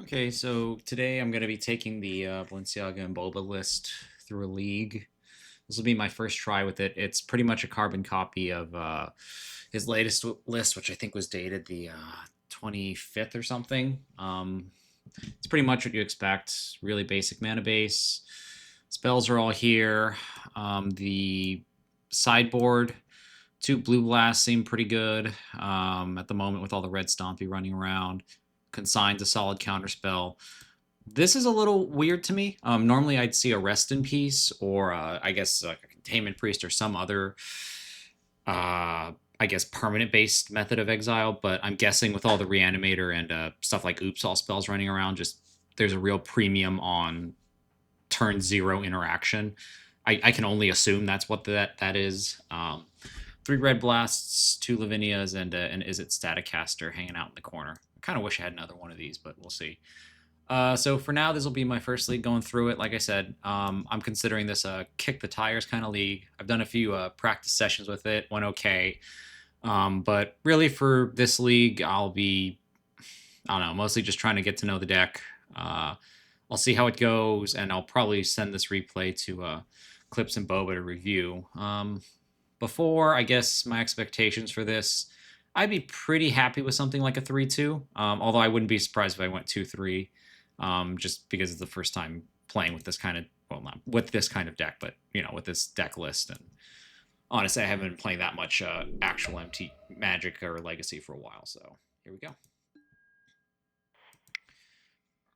Okay, so today I'm going to be taking the BalenciagaNBoba list through a league. This will be my first try with it. It's pretty much a carbon copy of his latest list, which I think was dated the 25th or something. It's pretty much what you expect. Really basic mana base. Spells are all here. The sideboard, two blue blasts seem pretty good at the moment with all the red Stompy running around. Consign's a solid counterspell. This is a little weird to me. Normally, I'd see a Rest in Peace or I guess like a Containment Priest or some other, I guess, permanent based method of exile. But I'm guessing with all the Reanimator and stuff like Oops All spells running around, just there's a real premium on turn zero interaction. I can only assume that's what that is. Three red blasts, two Lavinias, and an Izzet Staticaster hanging out in the corner. I kind of wish I had another one of these, but we'll see. So for now, this will be my first league going through it. Like I said, I'm considering this a kick the tires kind of league. I've done a few practice sessions with it, went okay. But really for this league, I'll be, I don't know, mostly just trying to get to know the deck. I'll see how it goes, and I'll probably send this replay to Clips and Boba to review. Before, I guess, my expectations for this, I'd be pretty happy with something like a 3-2, although I wouldn't be surprised if I went 2-3, just because it's the first time playing with this kind of, well, not with this kind of deck, but, you know, with this deck list. And honestly, I haven't been playing that much actual MT Magic or Legacy for a while, so here we go.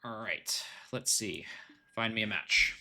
All right, let's see. Find me a match.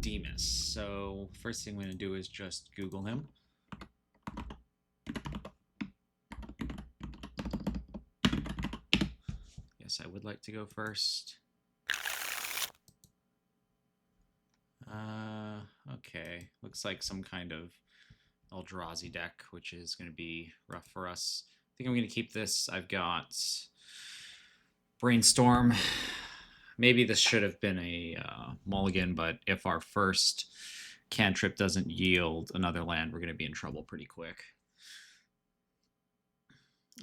Demas. So first thing I'm going to do is just Google him. Yes, I would like to go first. Okay. Looks like some kind of Eldrazi deck, which is going to be rough for us. I think I'm going to keep this. I've got Brainstorm. Maybe this should have been a mulligan, but if our first cantrip doesn't yield another land, we're going to be in trouble pretty quick.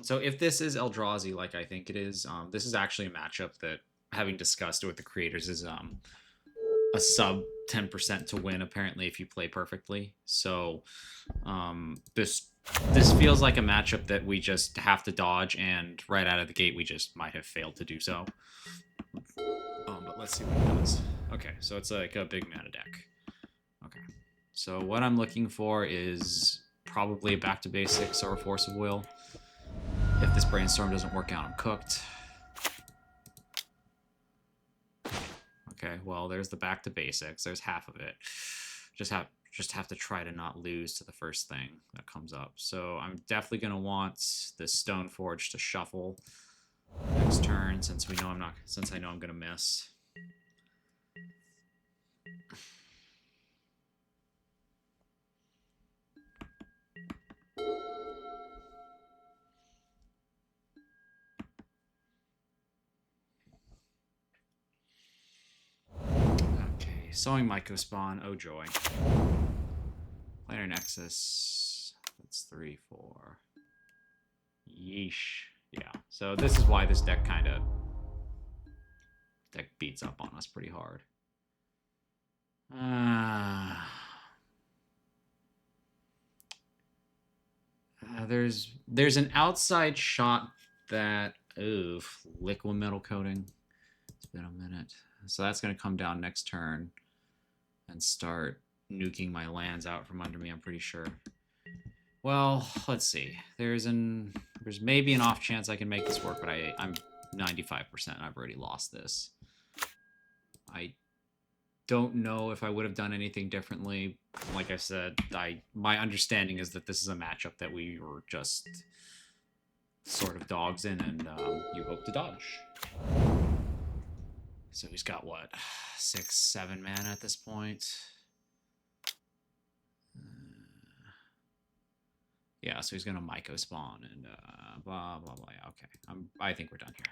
So if this is Eldrazi, like I think it is, this is actually a matchup that, having discussed it with the creators, is a sub 10% to win, apparently, if you play perfectly. So this feels like a matchup that we just have to dodge, and right out of the gate, we just might have failed to do so. But let's see what it does. Okay, so it's like a big mana deck. Okay, so what I'm looking for is probably a Back to Basics or a Force of Will. If this Brainstorm doesn't work out, I'm cooked. Okay, well, there's the Back to Basics. There's half of it. Just have to try to not lose to the first thing that comes up. So I'm definitely going to want this Stoneforge to shuffle next turn, since I know I'm going to miss. Okay, Sowing Mycospawn, oh joy. Planar Nexus, that's 3, 4. Yeesh. Yeah, so this is why this deck beats up on us pretty hard. There's an outside shot that liquid metal coating. It's been a minute. So that's gonna come down next turn and start nuking my lands out from under me, I'm pretty sure. Well, let's see. There's maybe an off chance I can make this work, but I'm 95%. I've already lost this. I don't know if I would have done anything differently. Like I said, my understanding is that this is a matchup that we were just sort of dogs in, and you hope to dodge. So he's got what, 6, 7 mana at this point. Yeah, so he's gonna Myco spawn and blah blah blah. Yeah, okay, I think we're done here.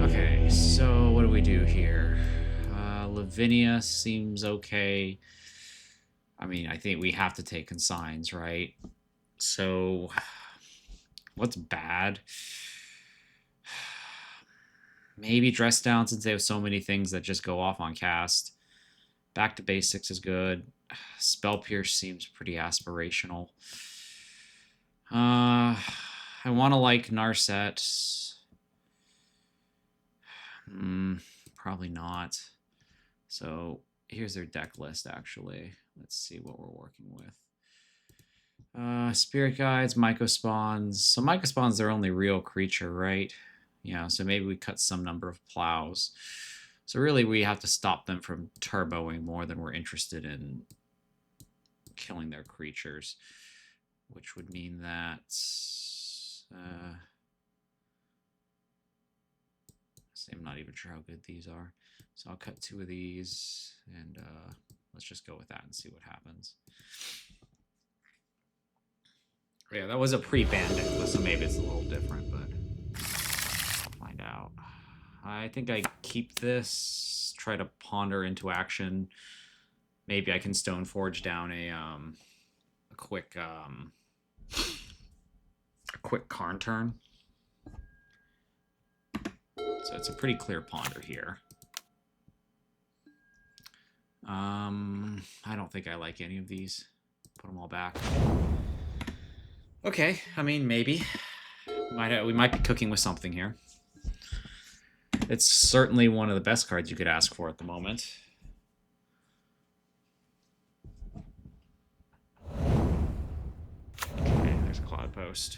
Okay, so what do we do here? Lavinia seems okay. I mean, I think we have to take consigns, right? So, what's bad? Maybe Dress Down, since they have so many things that just go off on cast. Back to Basics is good. Spell Pierce seems pretty aspirational. I want to like Narset. Probably not. So here's their deck list, actually. Let's see what we're working with. Spirit Guides, Myco Spawns. So Myco Spawns their only real creature, right? Yeah, so maybe we cut some number of plows. So really we have to stop them from turboing more than we're interested in killing their creatures, which would mean that I'm not even sure how good these are. So I'll cut 2 of these, and let's just go with that and see what happens. Yeah, that was a pre-banned Decklist, so maybe it's a little different, but I'll find out. I think I keep this, try to ponder into action. Maybe I can Stoneforge down a quick Karn turn. So it's a pretty clear ponder here. I don't think I like any of these. Put them all back. Okay, I mean, maybe. We might be cooking with something here. It's certainly one of the best cards you could ask for at the moment. Okay, there's a Cloud Post.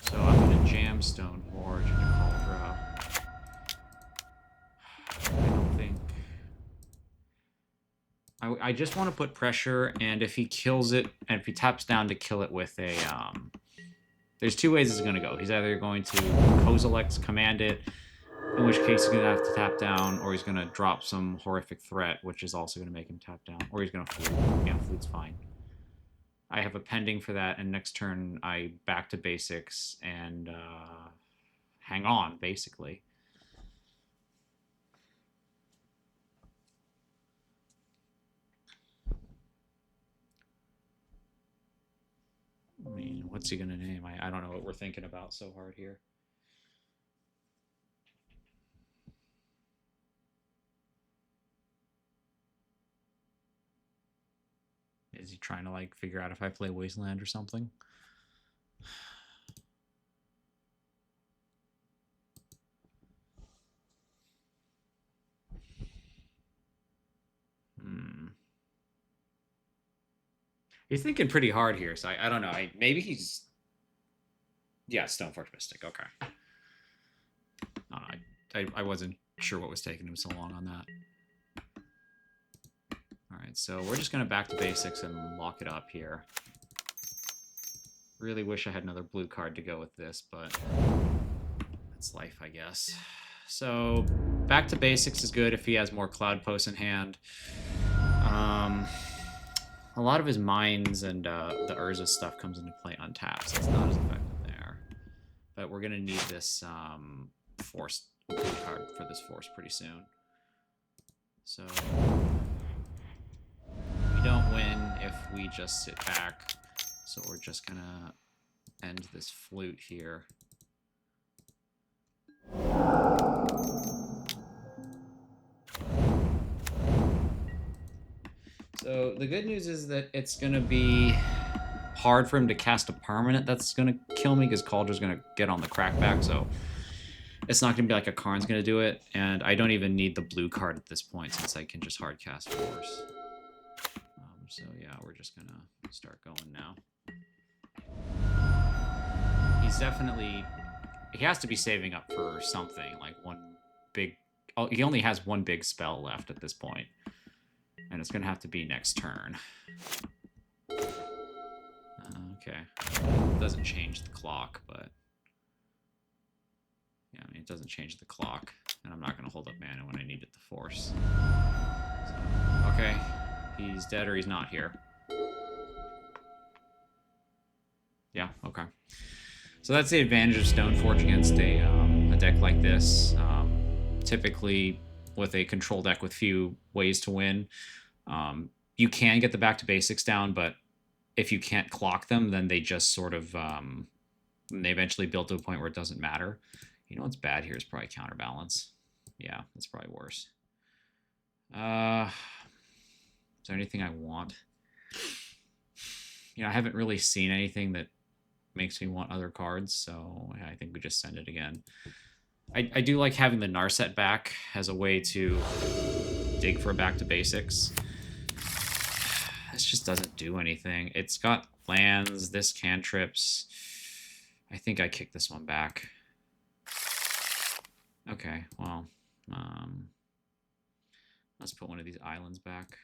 So I'm going to jam Stoneforge into Cauldra. I don't think... I just want to put pressure, and if he kills it, and if he taps down to kill it with a... there's 2 ways it's going to go. He's either going to Kozilek's command it, in which case he's going to have to tap down, or he's going to drop some horrific threat, which is also going to make him tap down, or he's going to flute. Yeah, flute's fine. I have a pending for that, and next turn I back to Basics and hang on, basically. I mean, what's he going to name? I don't know what we're thinking about so hard here. Is he trying to, like, figure out if I play Wasteland or something? He's thinking pretty hard here, so I don't know. Maybe he's... Yeah, Stoneforge Mystic. Okay. I wasn't sure what was taking him so long on that. Alright, so we're just going to back to Basics and lock it up here. Really wish I had another blue card to go with this, but that's life, I guess. So back to Basics is good if he has more Cloud Posts in hand. A lot of his mines and the Urza stuff comes into play untapped, so it's not as effective there. But we're going to need this force card for this force pretty soon. So we don't win if we just sit back. So we're just going to end this flute here. So the good news is that it's going to be hard for him to cast a permanent that's going to kill me because Calder's going to get on the crackback, so it's not going to be like a Karn's going to do it, and I don't even need the blue card at this point since I can just hard cast Force. So yeah, we're just going to start going now. He's definitely... He has to be saving up for something, like one big... Oh, he only has one big spell left at this point. And it's going to have to be next turn. Okay. It doesn't change the clock, but... Yeah, I mean, it doesn't change the clock. And I'm not going to hold up mana when I need it to force. So, okay. He's dead or he's not here. Yeah, okay. So that's the advantage of Stoneforge against a deck like this. Typically, with a control deck with few ways to win, you can get the back to basics down, but if you can't clock them, then they just sort of they eventually build to a point where it doesn't matter. You know what's bad here is probably counterbalance. Yeah, that's probably worse. Is there anything I want? You know, I haven't really seen anything that makes me want other cards, so I think we just send it again. I do like having the Narset back as a way to dig for a back to basics. This just doesn't do anything. It's got lands, this cantrips. I think I kicked this one back. Okay, well, let's put one of these islands back.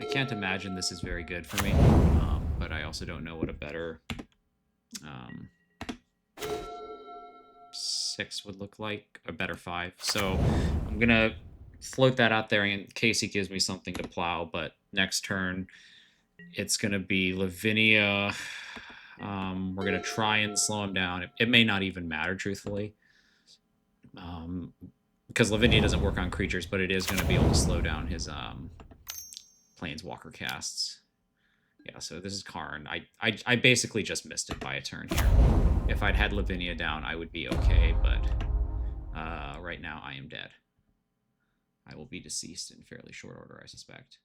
I can't imagine this is very good for me, but I also don't know what a better 6 would look like, a better 5. So I'm going to float that out there in case he gives me something to plow, but next turn it's going to be Lavinia. We're going to try and slow him down. It may not even matter, truthfully, because Lavinia doesn't work on creatures, but it is going to be able to slow down his Planeswalker casts. Yeah, so this is Karn. I basically just missed it by a turn here. If I'd had Lavinia down, I would be okay, but right now I am dead. I will be deceased in fairly short order, I suspect.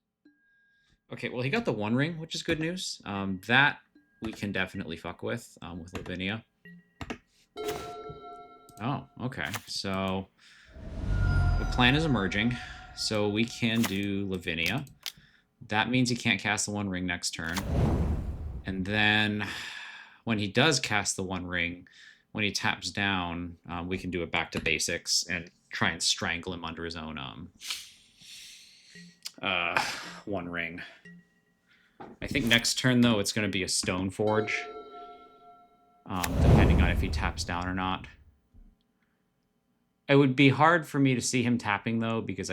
Okay, well, he got the One Ring, which is good news. That we can definitely fuck with Lavinia. Oh, okay. So the plan is emerging. So we can do Lavinia. That means he can't cast the One Ring next turn. And then when he does cast the One Ring, when he taps down, we can do it back to basics and try and strangle him under his own One Ring. I think next turn, though, it's going to be a Stoneforge, depending on if he taps down or not. It would be hard for me to see him tapping, though, because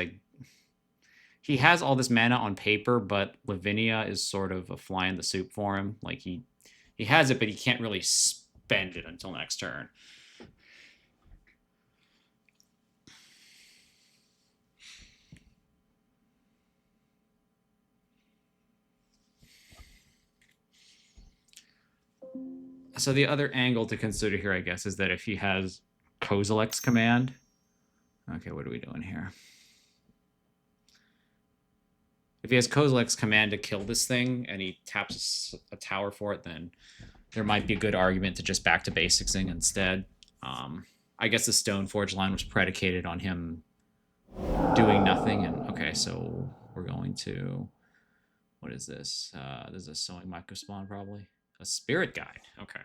he has all this mana on paper, but Lavinia is sort of a fly in the soup for him. Like, he has it, but he can't really spend it until next turn. So the other angle to consider here, I guess, is that if he has Kozilek's Command... Okay, what are we doing here? If he has Kozilek's Command to kill this thing, and he taps a tower for it, then there might be a good argument to just back to basicsing instead. I guess the Stoneforge line was predicated on him doing nothing, and okay, so we're going to... What is this? This is a Sowing Microspawn, probably. A Spirit Guide, okay.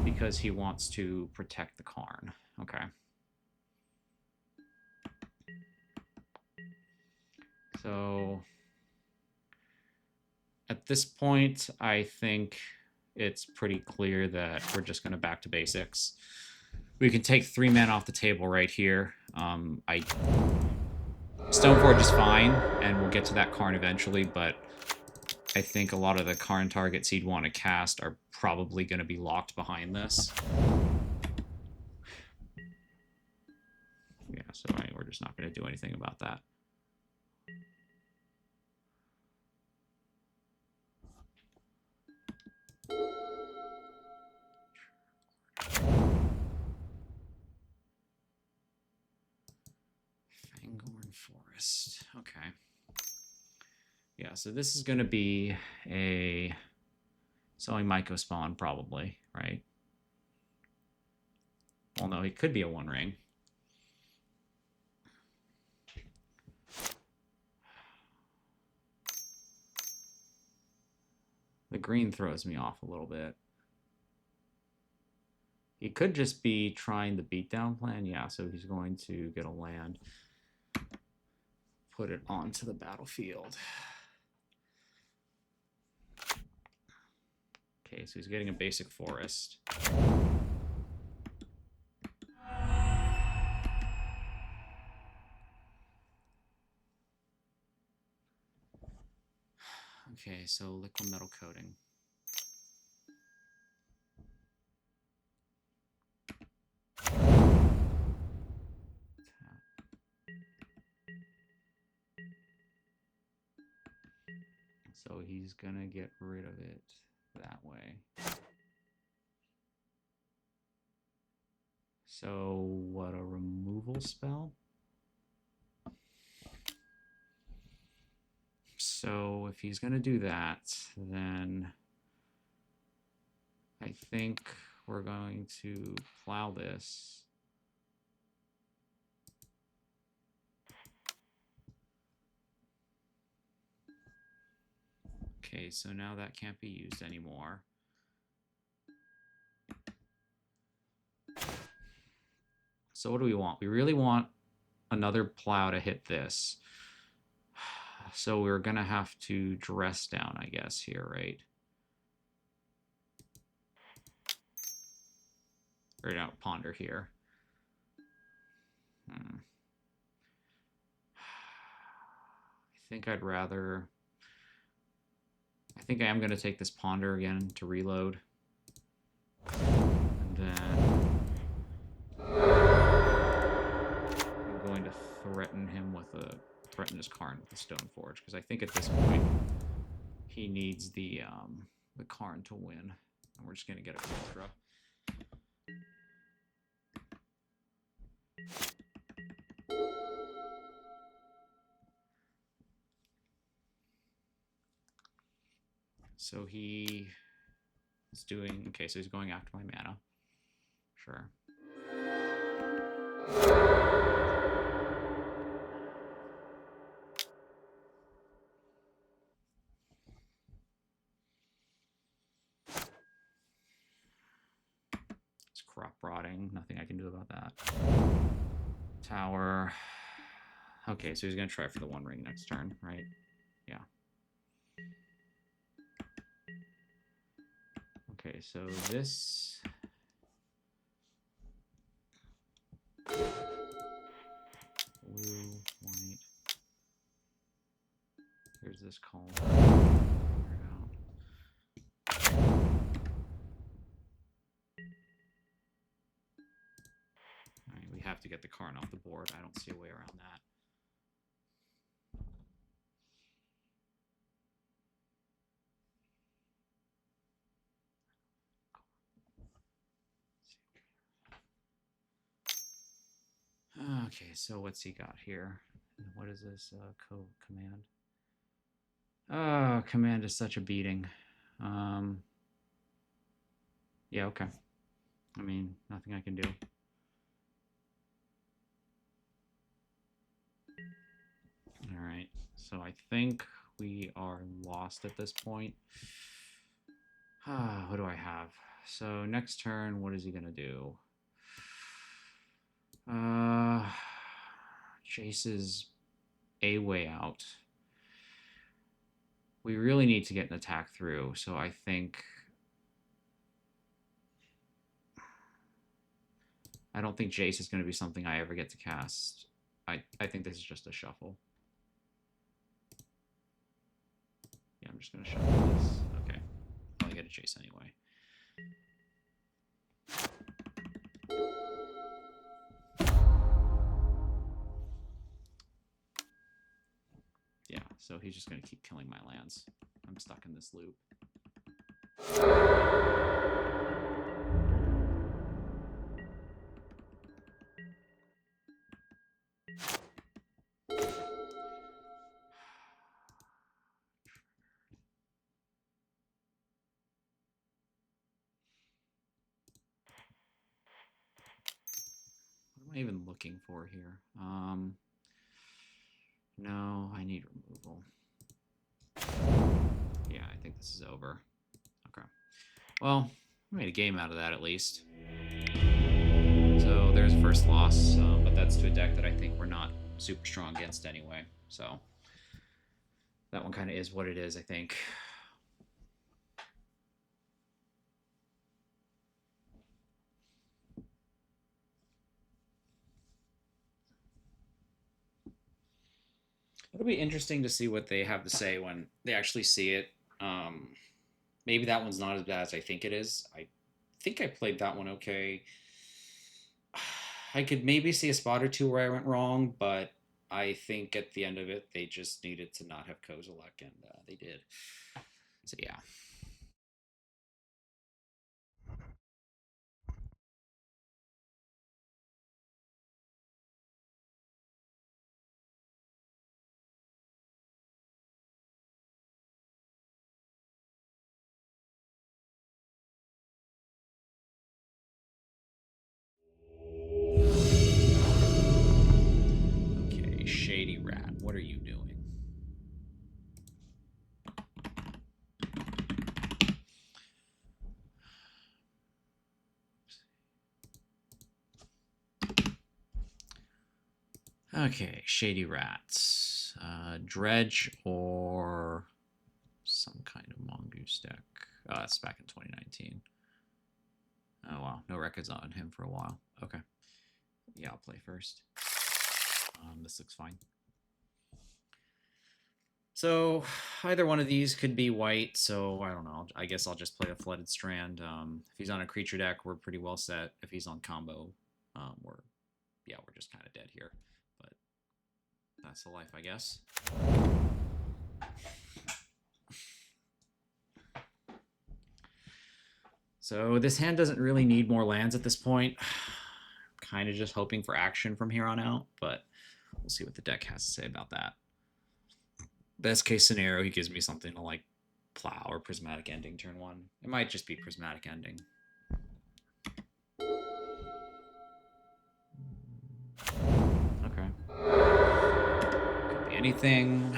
Because he wants to protect the Karn, okay. So at this point, I think it's pretty clear that we're just going to back to basics. We can take 3 mana off the table right here. Stoneforge is fine, and we'll get to that Karn eventually, but I think a lot of the Karn targets he'd want to cast are probably going to be locked behind this. Yeah, so we're just not going to do anything about that. Forest. Okay. Yeah, so this is going to be a sowing Myco spawn, probably, right? Well, no, it could be a one ring. The green throws me off a little bit. He could just be trying the beatdown plan. Yeah, so he's going to get a land, put it onto the battlefield. Okay, so he's getting a basic forest. Okay, so liquid metal coating. So he's gonna get rid of it that way. So what, a removal spell? So if he's gonna do that, then I think we're going to plow this. Okay, so now that can't be used anymore. So what do we want? We really want another plow to hit this. So we're gonna have to dress down, I guess, here, right? Or no, ponder here. I think I'd rather... I think I am going to take this ponder again to reload. And then I'm going to threaten him with threaten his Karn with the Stone Forge, because I think at this point he needs the Karn to win. And we're just going to get a Contra. So he is doing... Okay, so he's going after my mana. Sure. It's crop rotting. Nothing I can do about that. Tower. Okay, so he's going to try for the one ring next turn, right? Yeah. Okay, so this... Blue, white. Here's this column. Alright, we have to get the Karn off the board. I don't see a way around that. Okay, so what's he got here? What is this command? Oh, command is such a beating. Yeah, okay. I mean, nothing I can do. All right, so I think we are lost at this point. What do I have? So next turn, what is he gonna do? Jace is a way out. We really need to get an attack through, so I think... I don't think Jace is going to be something I ever get to cast. I think this is just a shuffle. Yeah, I'm just going to shuffle this. Okay. I'll get a Jace anyway. Yeah, so he's just going to keep killing my lands. I'm stuck in this loop. even looking for here? No, I need removal. Yeah, I think this is over. Okay. Well, we made a game out of that at least. So there's first loss, but that's to a deck that I think we're not super strong against anyway. So that one kind of is what it is, I think. It'll be interesting to see what they have to say when they actually see it. Maybe that one's not as bad as I think it is. I think I played that one okay. I could maybe see a spot or two where I went wrong, but I think at the end of it, they just needed to not have Kozilek, and they did. So yeah. Okay, Shady Rat, what are you doing? Okay, Shady Rats. Dredge or some kind of Mongoose deck. That's back in 2019. Oh, wow. No records on him for a while. Okay. Yeah, I'll play first. This looks fine. So either one of these could be white, so I don't know. I guess I'll just play a Flooded Strand. If he's on a creature deck, we're pretty well set. If he's on combo, we're just kind of dead here. But that's the life, I guess. So this hand doesn't really need more lands at this point. Kind of just hoping for action from here on out, but we'll see what the deck has to say about that. Best case scenario, he gives me something to like Plow or Prismatic Ending turn 1. It might just be Prismatic Ending. Okay. Could be anything.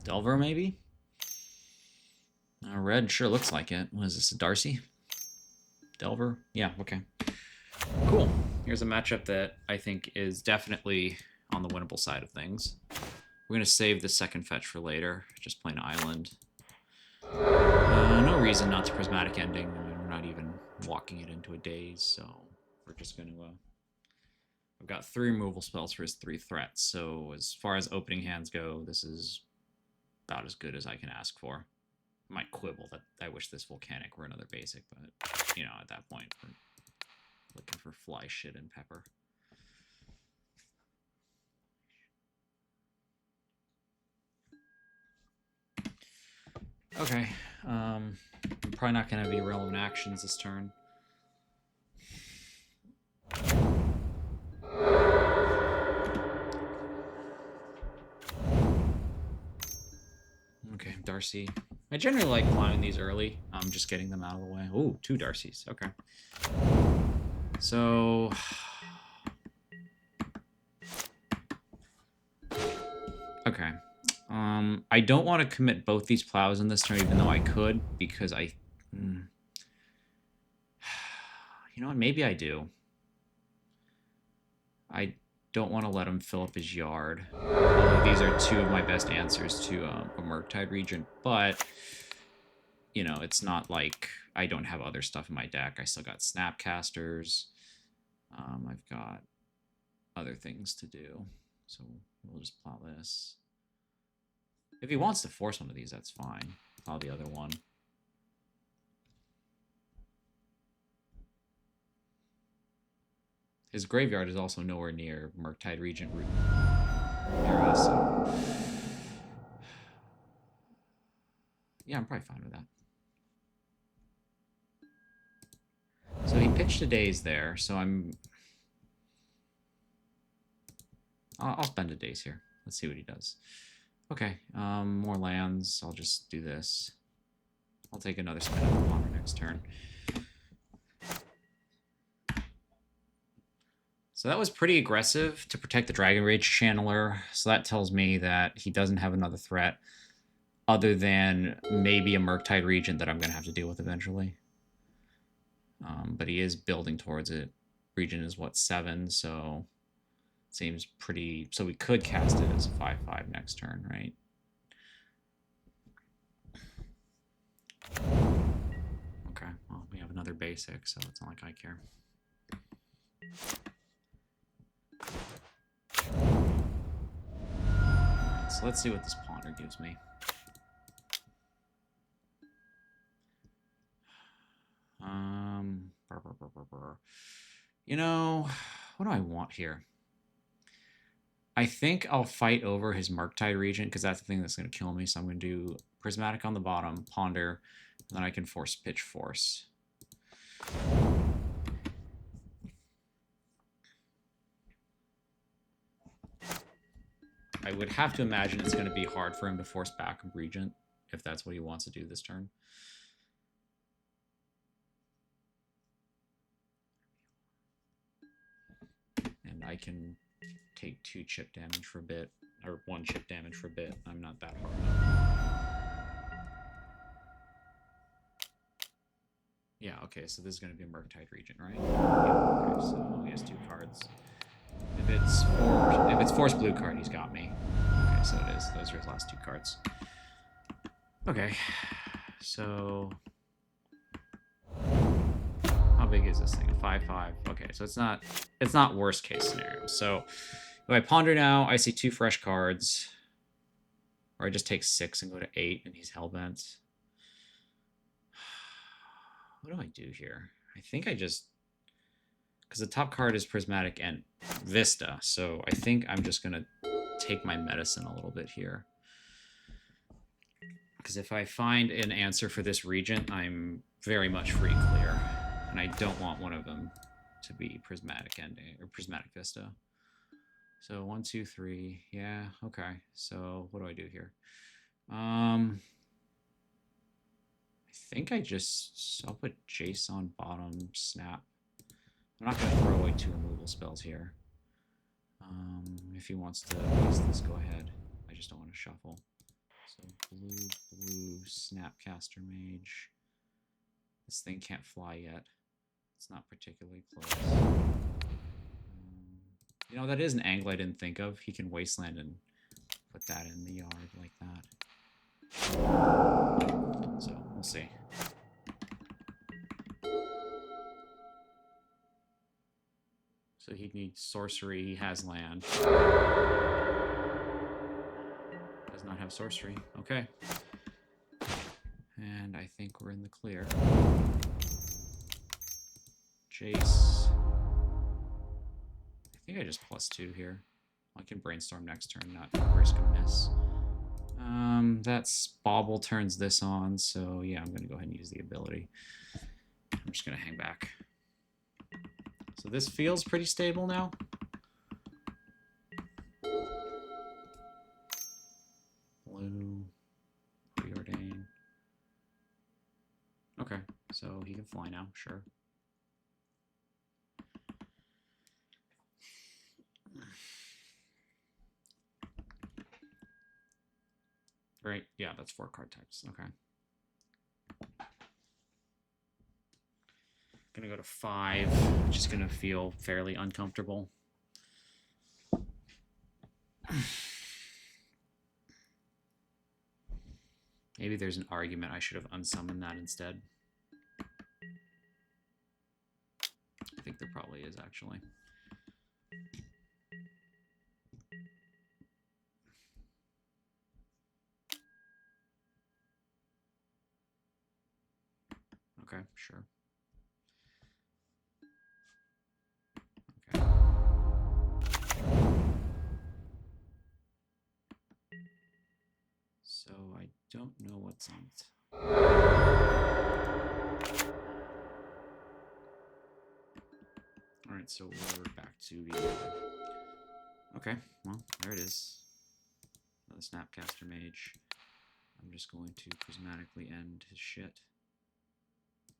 Delver, maybe? Red sure looks like it. What is this, a Darcy? Delver? Yeah, okay. Cool. Here's a matchup that I think is definitely on the winnable side of things. We're going to save the second fetch for later. Just play an island. No reason not to Prismatic Ending. I mean, we're not even walking it into a daze, so we're just going to... I've got 3 removal spells for his 3 threats, so as far as opening hands go, this is about as good as I can ask for. I might quibble that I wish this Volcanic were another basic, but, you know, at that point, we're looking for fly shit and pepper. Okay, I'm probably not going to have any relevant actions this turn. Okay, Darcy. I generally like plowing these early. I'm just getting them out of the way. Ooh, 2 Darcys. Okay. So... Okay. I don't want to commit both these plows in this turn, even though I could, because I... You know what? Maybe I do. I don't want to let him fill up his yard. Although these are 2 of my best answers to a Murktide Regent, but... You know, it's not like I don't have other stuff in my deck. I still got Snapcasters. I've got other things to do. So we'll just plow this. If he wants to force one of these, that's fine. Plow the other one. His graveyard is also nowhere near Murktide Regent route near us, so... Yeah, I'm probably fine with that. pitched a daze there, so I'll spend a daze here. Let's see what he does. Okay, more lands. I'll just do this. I'll take another spin on the Ponder next turn. So that was pretty aggressive to protect the Dragon Rage Channeler. So that tells me that he doesn't have another threat other than maybe a Murktide Regent that I'm going to have to deal with eventually. But he is building towards it. Regent is, what, 7? So it seems pretty... So we could cast it as a 5/5 next turn, right? Okay, well, we have another basic, so it's not like I care. So let's see what this Ponder gives me. You know, what do I want here? I think I'll fight over his Murktide Regent because that's the thing that's going to kill me. So I'm going to do Prismatic on the bottom, Ponder, and then I can force Pitch Force. I would have to imagine it's going to be hard for him to force back Regent if that's what he wants to do this turn. And I can take 2 chip damage for a bit, or 1 chip damage for a bit. I'm not that hard. Yeah, okay, so this is going to be a Murktide Regent, right? Yeah, okay, so he has 2 cards. If it's force blue card, he's got me. Okay, so it is. Those are his last 2 cards. Okay, so how big is this thing? A 5/5. Okay, so it's not worst case scenario. So if I Ponder now, I see 2 fresh cards, or I just take 6 and go to 8, and he's hellbent. What do I do here? I think I just, because the top card is Prismatic and Vista, so I think I'm just gonna take my medicine a little bit here. Because if I find an answer for this Regent, I'm very much free clear. And I don't want one of them to be Prismatic Ending or Prismatic Vista. So 1, 2, 3. Yeah, okay. So what do I do here? I think I'll put Jace on bottom, snap. I'm not going to throw away 2 removal spells here. If he wants to waste this, go ahead. I just don't want to shuffle. So blue, Snapcaster Mage. This thing can't fly yet. It's not particularly close. You know, that is an angle I didn't think of. He can Wasteland and put that in the yard like that. So, we'll see. So he needs sorcery. He has land. Does not have sorcery. Okay. And I think we're in the clear. Jace. I think I just +2 here. I can Brainstorm next turn, not risk a miss. That's Bauble turns this on, so yeah, I'm going to go ahead and use the ability. I'm just going to hang back. So this feels pretty stable now. Blue, Preordain. Okay, so he can fly now, sure. Right, yeah, that's 4 card types. Okay. Gonna go to 5, which is gonna feel fairly uncomfortable. Maybe there's an argument I should have unsummoned that instead. I think there probably is, actually. Okay, sure. Okay. So I don't know what's on it. Alright, so we're back to the... Okay, well, there it is. The Snapcaster Mage. I'm just going to prismatically end his shit.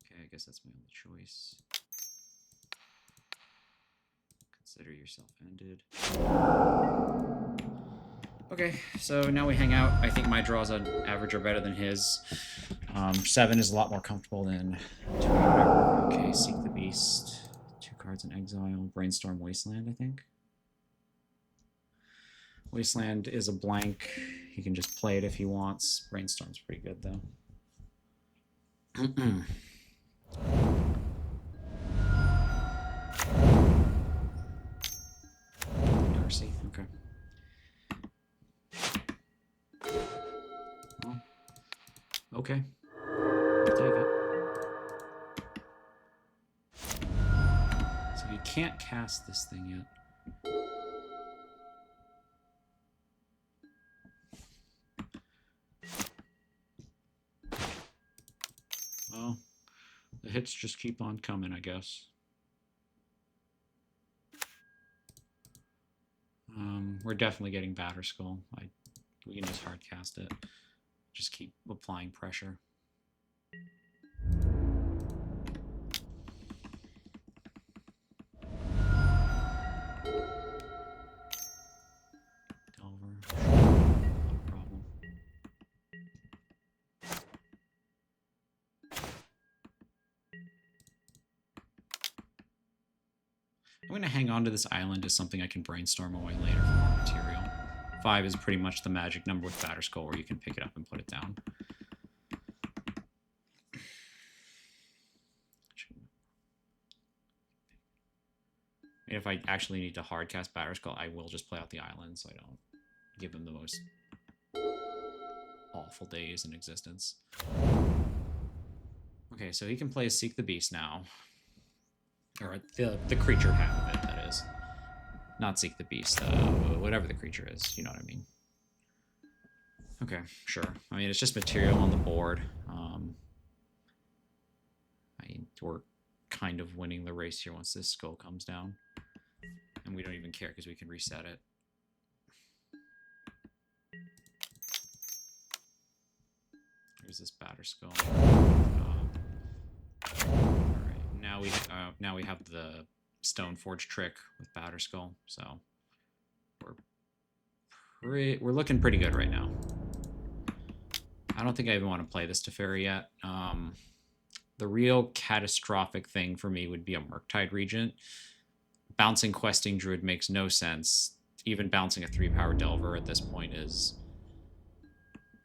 Okay, I guess that's my only choice. Consider yourself ended. Okay, so now we hang out. I think my draws on average are better than his. 7 is a lot more comfortable than 2 or whatever. Okay, Seek the Beast. 2 cards in exile. Brainstorm Wasteland, I think. Wasteland is a blank. He can just play it if he wants. Brainstorm's pretty good, though. Darcy, okay. Well, okay. I'll take it. So he can't cast this thing yet. Well, the hits just keep on coming, I guess. We're definitely getting Batterskull. We can just hard cast it. Just keep applying pressure. Delver. Not a problem. I'm going to hang on to this island as something I can brainstorm away later for more material. 5 is pretty much the magic number with Batterskull where you can pick it up and put it down. If I actually need to hardcast Batterskull, I will just play out the island so I don't give him the most awful days in existence. Okay, so he can play Seek the Beast now. Or the creature half of it, that is. Not Seek the Beast, whatever the creature is, you know what I mean. Okay, sure. I mean, it's just material on the board. We're kind of winning the race here once this skull comes down. And we don't even care because we can reset it. Here's this Batterskull. Alright, now we have the Stoneforge trick with Batterskull, so we're looking pretty good right now. I don't think I even want to play this Teferi yet. The real catastrophic thing for me would be a Murktide Regent. Bouncing Questing Druid makes no sense. Even bouncing a 3-power Delver at this point is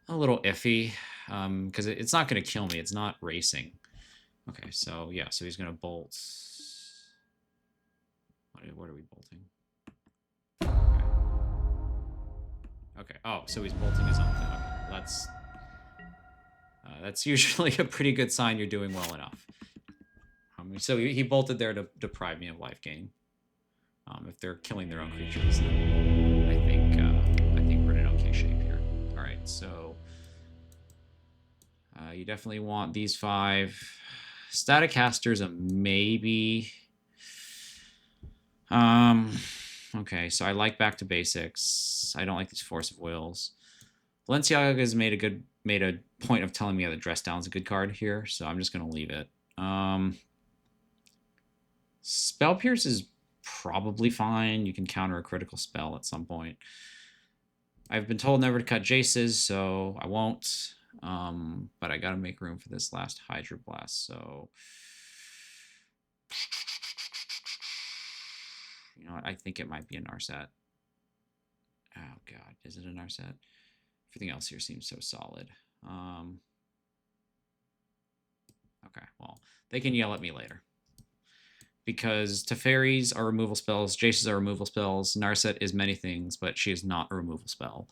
a little iffy, because it's not going to kill me. It's not racing. Okay, so yeah, so he's going to bolt. What are we bolting? Okay. Oh, so he's bolting his own thing. Okay, that's usually a pretty good sign you're doing well enough. So he bolted there to deprive me of life gain. If they're killing their own creatures, then I think we're in okay shape here. All right, so you definitely want these 5. Static Caster's a maybe. Okay, so I like Back to Basics. I don't like these Force of Wills. Balenciaga has made a point of telling me that Dress Down is a good card here, so I'm just gonna leave it. Spell Pierce is probably fine. You can counter a critical spell at some point. I've been told never to cut Jaces, so I won't. But I gotta make room for this last Hydra Blast, so... You know what? I think it might be a Narset. Oh, God. Is it a Narset? Everything else here seems so solid. Okay, well, they can yell at me later. Because Teferis are removal spells, Jaces are removal spells, Narset is many things, but she is not a removal spell.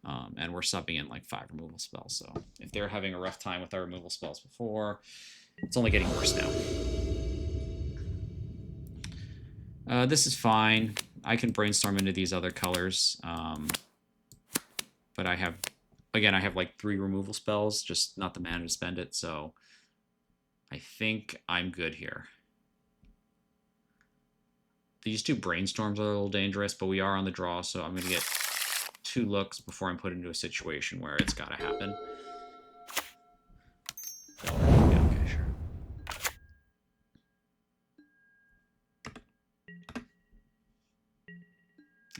And we're subbing in like 5 removal spells, so if they're having a rough time with our removal spells before, it's only getting worse now. This is fine. I can brainstorm into these other colors, but I have like 3 removal spells, just not the mana to spend it, so I think I'm good here. these two brainstorms are a little dangerous, but we are on the draw, so I'm going to get 2 looks before I'm put into a situation where it's got to happen. Yeah, okay, sure.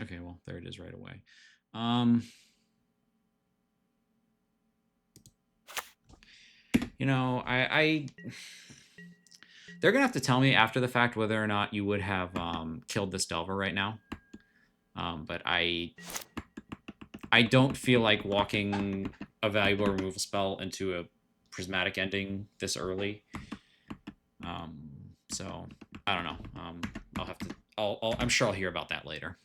Okay, well, there it is right away. You know, they're gonna have to tell me after the fact whether or not you would have killed this Delver right now. But I don't feel like walking a valuable removal spell into a prismatic ending this early. So I don't know. I'll have to. I'm sure I'll hear about that later.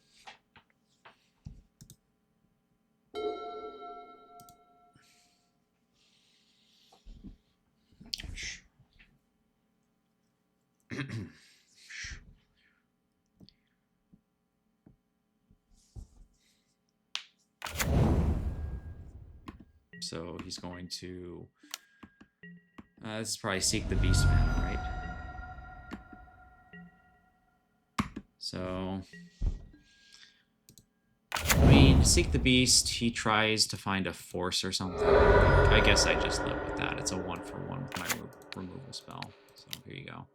So he's going to. This is probably Seek the Beast mana, right? So, I mean, Seek the Beast, he tries to find a force or something. I guess I just live with that. It's a 1-for-1 with my removal spell. So here you go.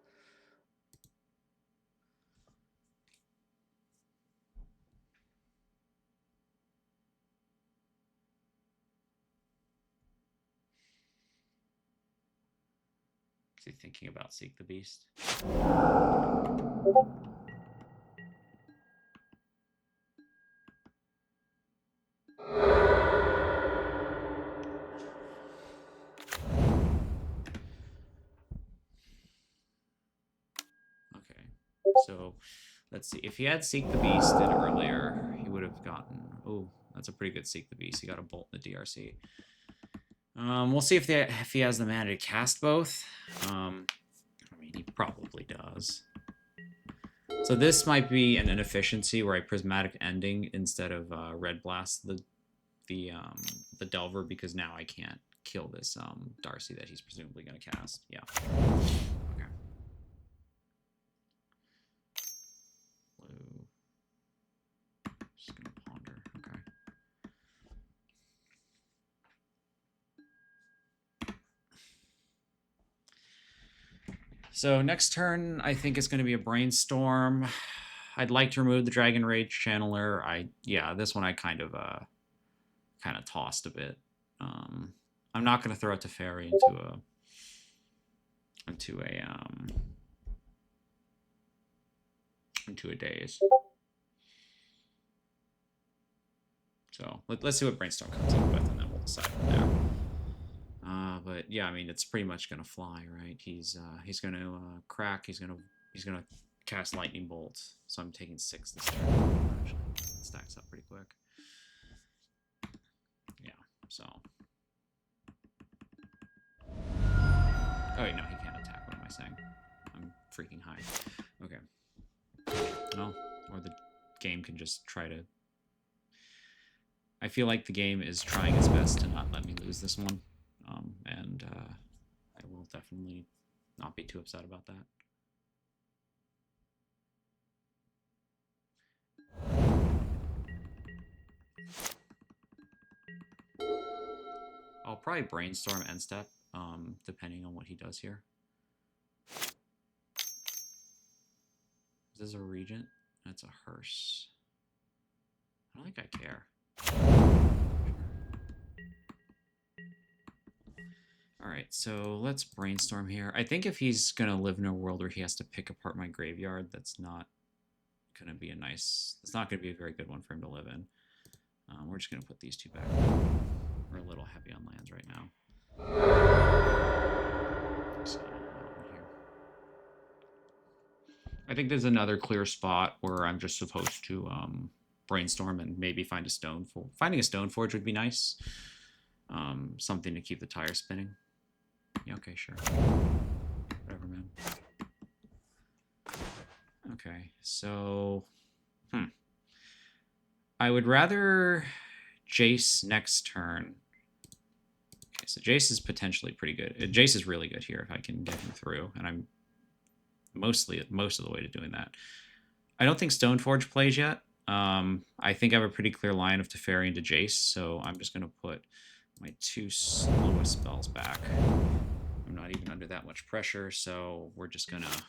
Is he thinking about Seek the Beast? Okay, so let's see. If he had Seek the Beast in earlier, he would have gotten... Oh, that's a pretty good Seek the Beast. He got a Bolt in the DRC. We'll see if he has the mana to cast both. I mean, he probably does. So this might be an inefficiency where I prismatic ending instead of red blast the Delver, because now I can't kill this Darcy that he's presumably going to cast. Yeah. Okay. Blue. Just going to ponder. Okay. So next turn, I think it's going to be a Brainstorm. I'd like to remove the Dragon Rage Channeler. Yeah, this one I kind of tossed a bit. I'm not going to throw a Teferi into a Daze. So let's see what Brainstorm comes up with, and then we'll decide from there. But yeah, I mean, it's pretty much gonna fly, right? He's gonna crack. He's gonna cast Lightning Bolt. So I'm taking 6 this turn. Actually, it stacks up pretty quick. Yeah. So. Oh wait, no, he can't attack. What am I saying? I'm freaking high. Okay. Well, or the game can just try to. I feel like the game is trying its best to not let me lose this one. And I will definitely not be too upset about that. I'll probably Brainstorm end step, depending on what he does here. Is this a Regent? That's a Hearse. I don't think I care. Alright, so let's Brainstorm here. I think if he's going to live in a world where he has to pick apart my graveyard, that's not going to be it's not going to be a very good one for him to live in. We're just going to put these 2 back. We're a little heavy on lands right now. So, here. I think there's another clear spot where I'm just supposed to Brainstorm and maybe find a Stoneforge. Finding a Stoneforge would be nice. Something to keep the tire spinning. Yeah, okay, sure. Whatever, man. Okay, so... I would rather Jace next turn. Okay, so Jace is potentially pretty good. Jace is really good here if I can get him through, and I'm most of the way to doing that. I don't think Stoneforge plays yet. I think I have a pretty clear line of Teferi into Jace, so I'm just going to put my 2 slowest spells back. I'm not even under that much pressure, so we're just going to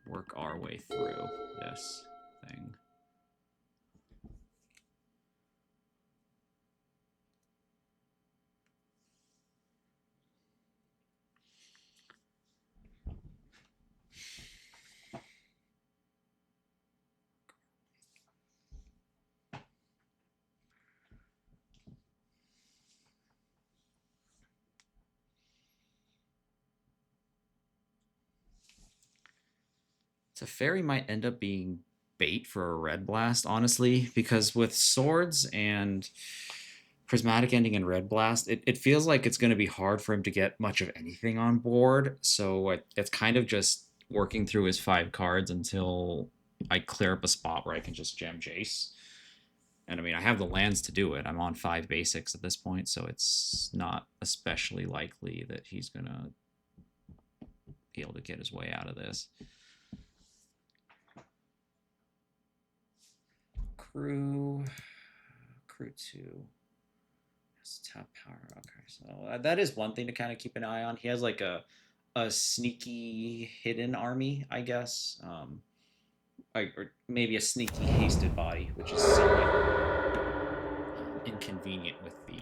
work our way through this thing. Teferi might end up being bait for a red blast, honestly, because with swords and prismatic ending and red blast, it feels like it's going to be hard for him to get much of anything on board. So it's kind of just working through his 5 cards until I clear up a spot where I can just jam Jace. And I mean, I have the lands to do it. I'm on 5 basics at this point, so it's not especially likely that he's going to be able to get his way out of this. Crew 2. Tap power. Okay, so that is one thing to kind of keep an eye on. He has like a sneaky hidden army, I guess, or maybe a sneaky hasted body, which is somewhat inconvenient with the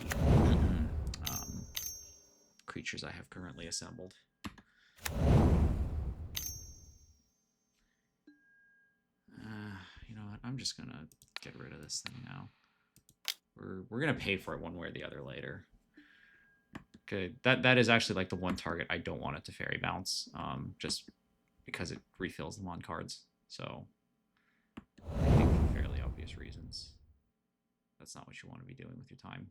creatures I have currently assembled. You know what? I'm just gonna get rid of this thing now. We're gonna pay for it one way or the other later. Okay, that is actually like the one target I don't want it to fairy bounce, just because it refills them on cards. So I think for fairly obvious reasons, that's not what you want to be doing with your time.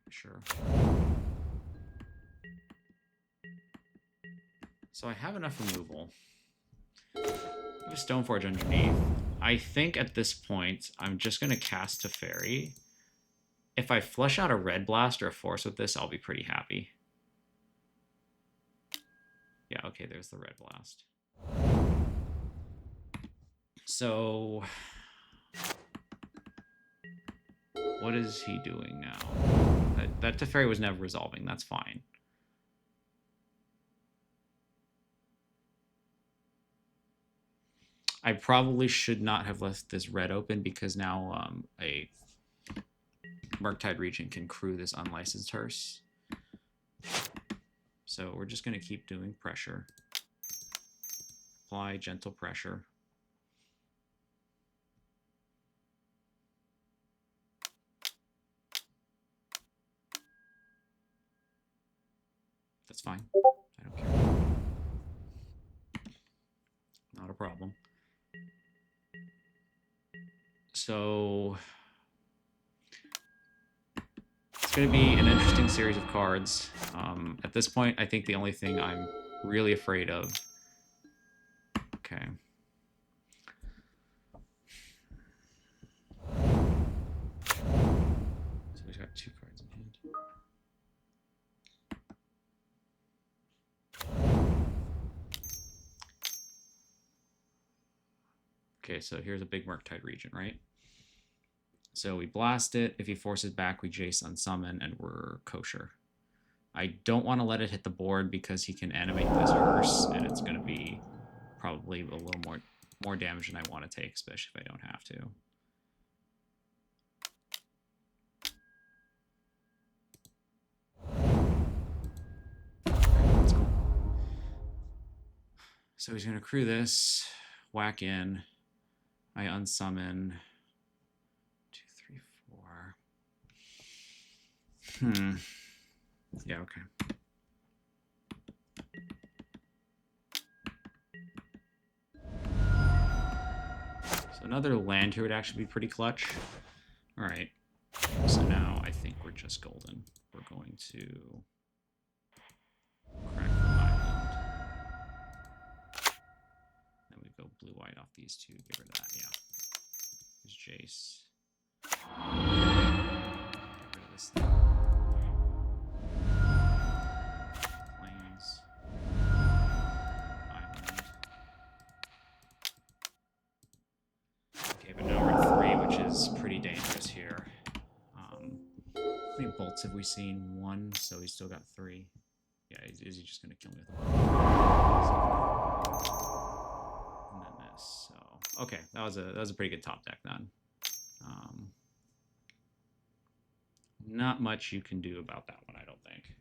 Sure. So I have enough removal. I have Stoneforge underneath. I think at this point, I'm just going to cast Teferi. If I flush out a Red Blast or a Force with this, I'll be pretty happy. Yeah, okay, there's the Red Blast. So what is he doing now? That Teferi was never resolving. That's fine. I probably should not have left this red open because now a Murktide Regent can crew this unlicensed hearse. So we're just going to keep doing pressure. Apply gentle pressure. That's fine. I don't care. Not a problem. So it's going to be an interesting series of cards. At this point, I think the only thing I'm really afraid of... Okay. So he's got 2 cards in hand. Okay, so here's a big Murktide Regent, right? So we blast it. If he forces back, we Jace unsummon, and we're kosher. I don't want to let it hit the board because he can animate this hearse, and it's going to be probably a little more damage than I want to take, especially if I don't have to. Let's go. So he's going to crew this, whack in. I unsummon 2, 3, 4. Yeah, okay. So another land here would actually be pretty clutch. All right. So now I think we're just golden. We're going to crack the island. Then we go blue-white off these 2. Get rid of that, yeah. There's Jace. Get rid of this thing. How many bolts have we seen? 1, so he's still got 3. Yeah, is he just gonna kill me with a bolt? And then this. So okay, that was a pretty good top deck then. Not much you can do about that one, I don't think.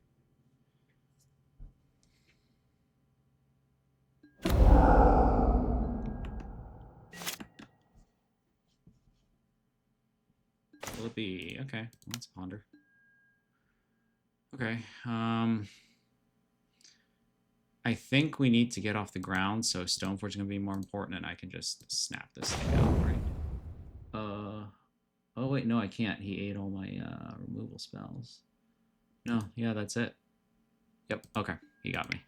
Will it be okay? Let's ponder. Okay. I think we need to get off the ground, so Stoneforge is going to be more important, and I can just snap this thing out, right? Oh wait, no, I can't. He ate all my removal spells. No, yeah, that's it. Yep, okay, he got me.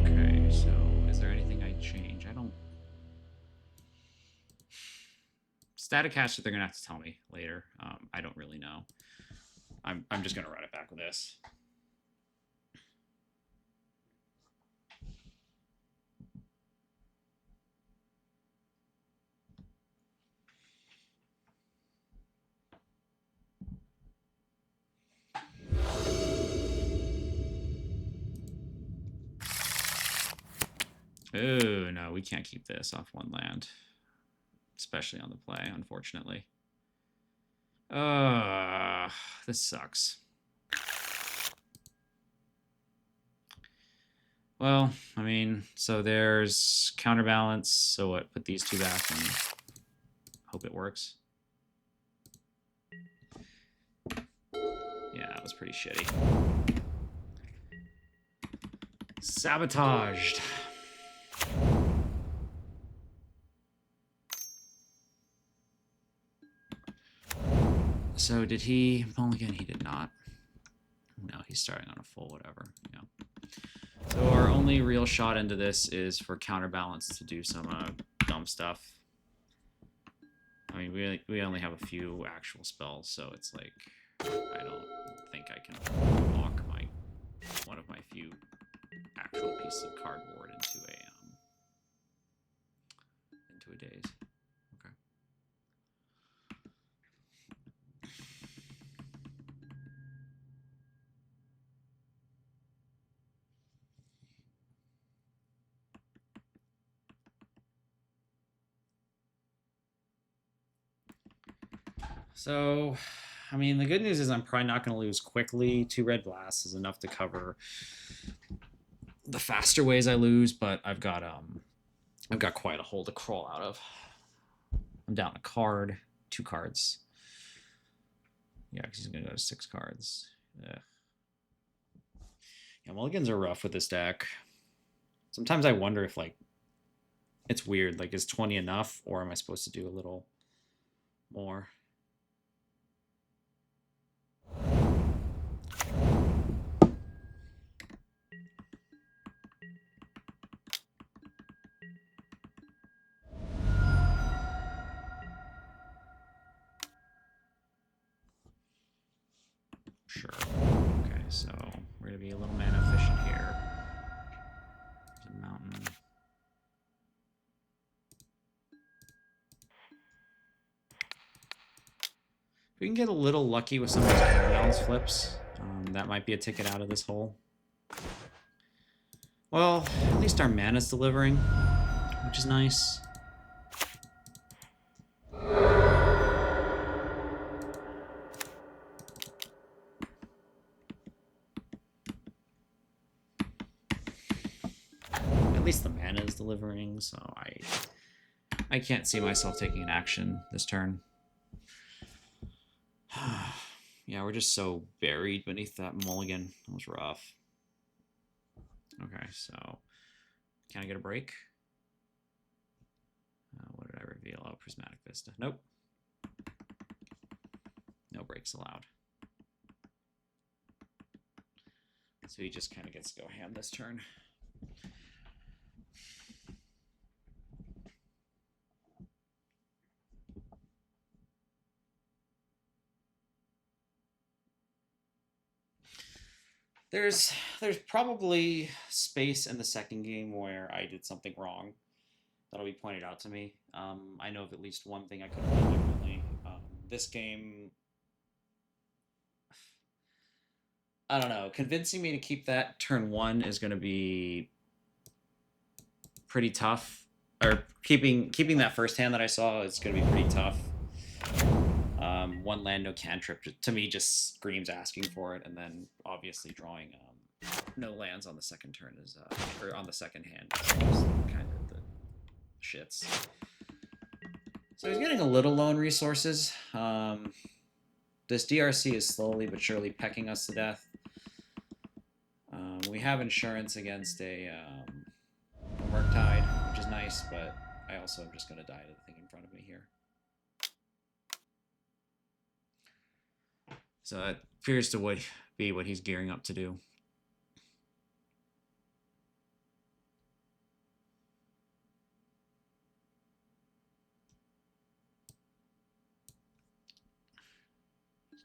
Okay, so is there anything I change? I don't... Static hash that they're going to have to tell me later. I don't really know. I'm just going to run it back with this. Oh, no, we can't keep this off 1 land. Especially on the play, unfortunately. This sucks. Well, I mean, so there's counterbalance. So what? Put these 2 back and hope it works. Yeah, that was pretty shitty. Sabotaged. So did he mulligan? He did not. No, he's starting on a full whatever. Yeah. So our only real shot into this is for counterbalance to do some dumb stuff. I mean, we only have a few actual spells, so it's like I don't think I can lock one of my few actual pieces of cardboard into a daze. Okay. So, I mean, the good news is I'm probably not going to lose quickly. 2 red blasts is enough to cover the faster ways I lose, but I've got quite a hole to crawl out of. I'm down a card, 2 cards. Yeah, because he's going to go to 6 cards. Ugh. Yeah, mulligans are rough with this deck. Sometimes I wonder if, like, it's weird. Like, is 20 enough, or am I supposed to do a little more? Sure. Okay, so we're going to be a little mana efficient here. There's a mountain. If we can get a little lucky with some of those counterbalance flips, that might be a ticket out of this hole. Well, at least our mana's delivering, which is nice. At least the mana is delivering, so I can't see myself taking an action this turn. Yeah, we're just so buried beneath that mulligan. That was rough. Okay, so can I get a break? What did I reveal? Oh, Prismatic Vista. Nope. No breaks allowed. So he just kind of gets to go ham this turn. There's probably space in the second game where I did something wrong. that'll be pointed out to me. I know of at least one thing I could have done differently. This game, I don't know. Convincing me to keep that turn 1 is going to be pretty tough. Or keeping that first hand that I saw is going to be pretty tough. One land, no cantrip, to me just screams asking for it, and then obviously drawing no lands on the second turn is or on the second hand is kind of the shits. So he's getting a little loan resources. This DRC is slowly but surely pecking us to death. We have insurance against a Murktide, which is nice, but I also am just going to die to the thing in front of me here. So that appears to be what he's gearing up to do.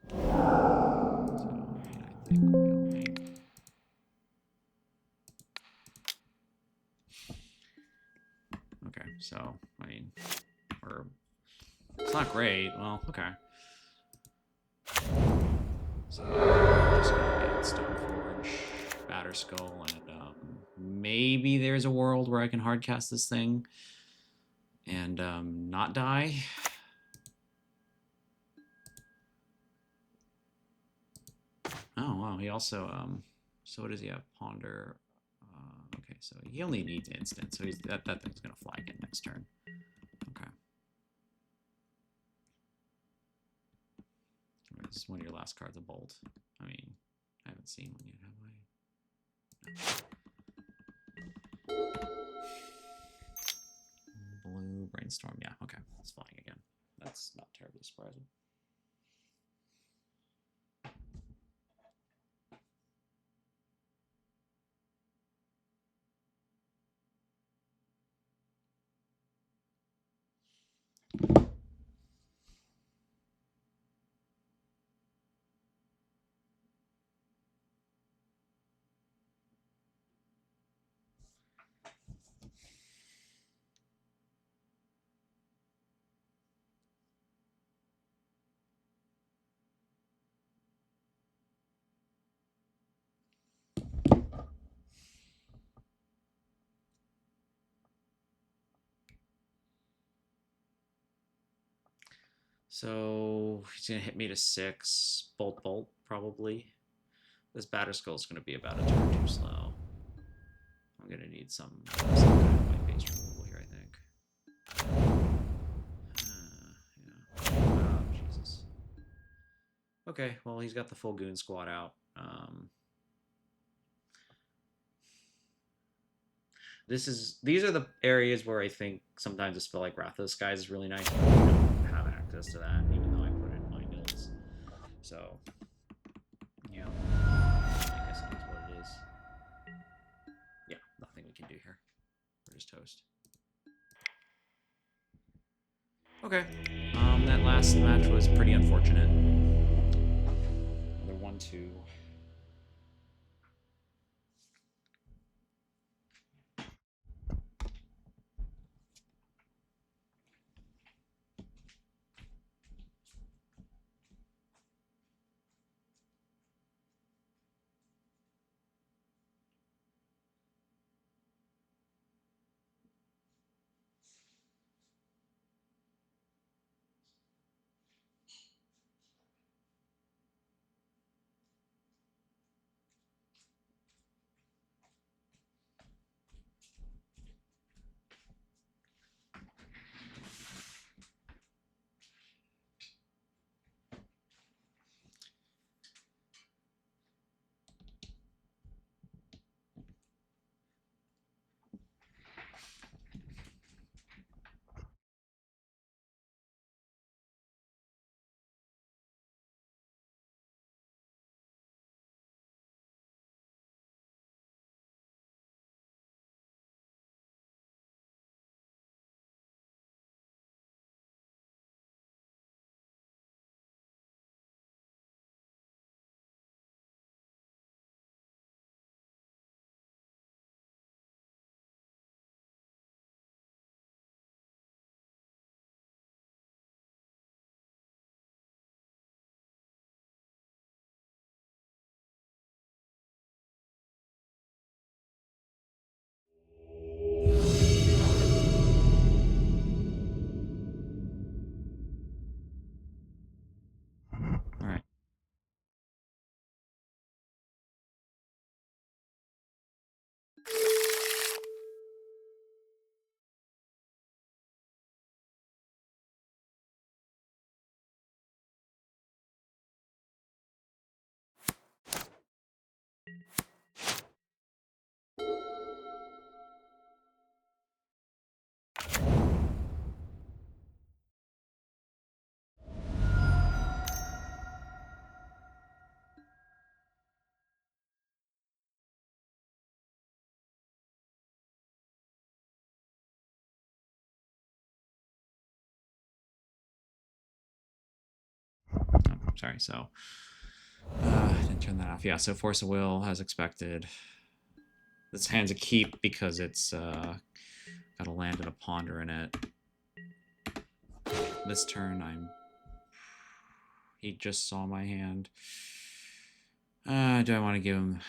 So, I think we'll make... Okay, so, I mean, it's not great. Well, okay. So I'm just gonna get Stoneforge, Batterskull, and maybe there's a world where I can hardcast this thing and not die. Oh wow, he also so what does he have? Ponder. Okay, so he only needs instant, so that thing's gonna fly again next turn. Okay. This is one of your last cards, a bolt. I mean, I haven't seen one yet, have I? No. Blue brainstorm. Yeah, okay, it's flying again. That's not terribly surprising. So he's gonna hit me to 6. Bolt, probably. This Batterskull is gonna be about a turn too slow. I'm gonna need some kind of white-based removal here, I think. Yeah. Oh, Jesus. Okay, well, he's got the full goon squad out. These are the areas where I think sometimes a spell like Wrath of the Skies is really nice, but we don't have access to that, even though I put it in my notes. So, yeah, I guess it is what it is. Yeah, nothing we can do here. We're just toast. Okay, that last match was pretty unfortunate. Another 1-2. sorry. So didn't turn that off. Yeah, so Force of Will as expected. This hand's a keep because it's got a land and a ponder in it. This turn he just saw my hand. Do I want to give him?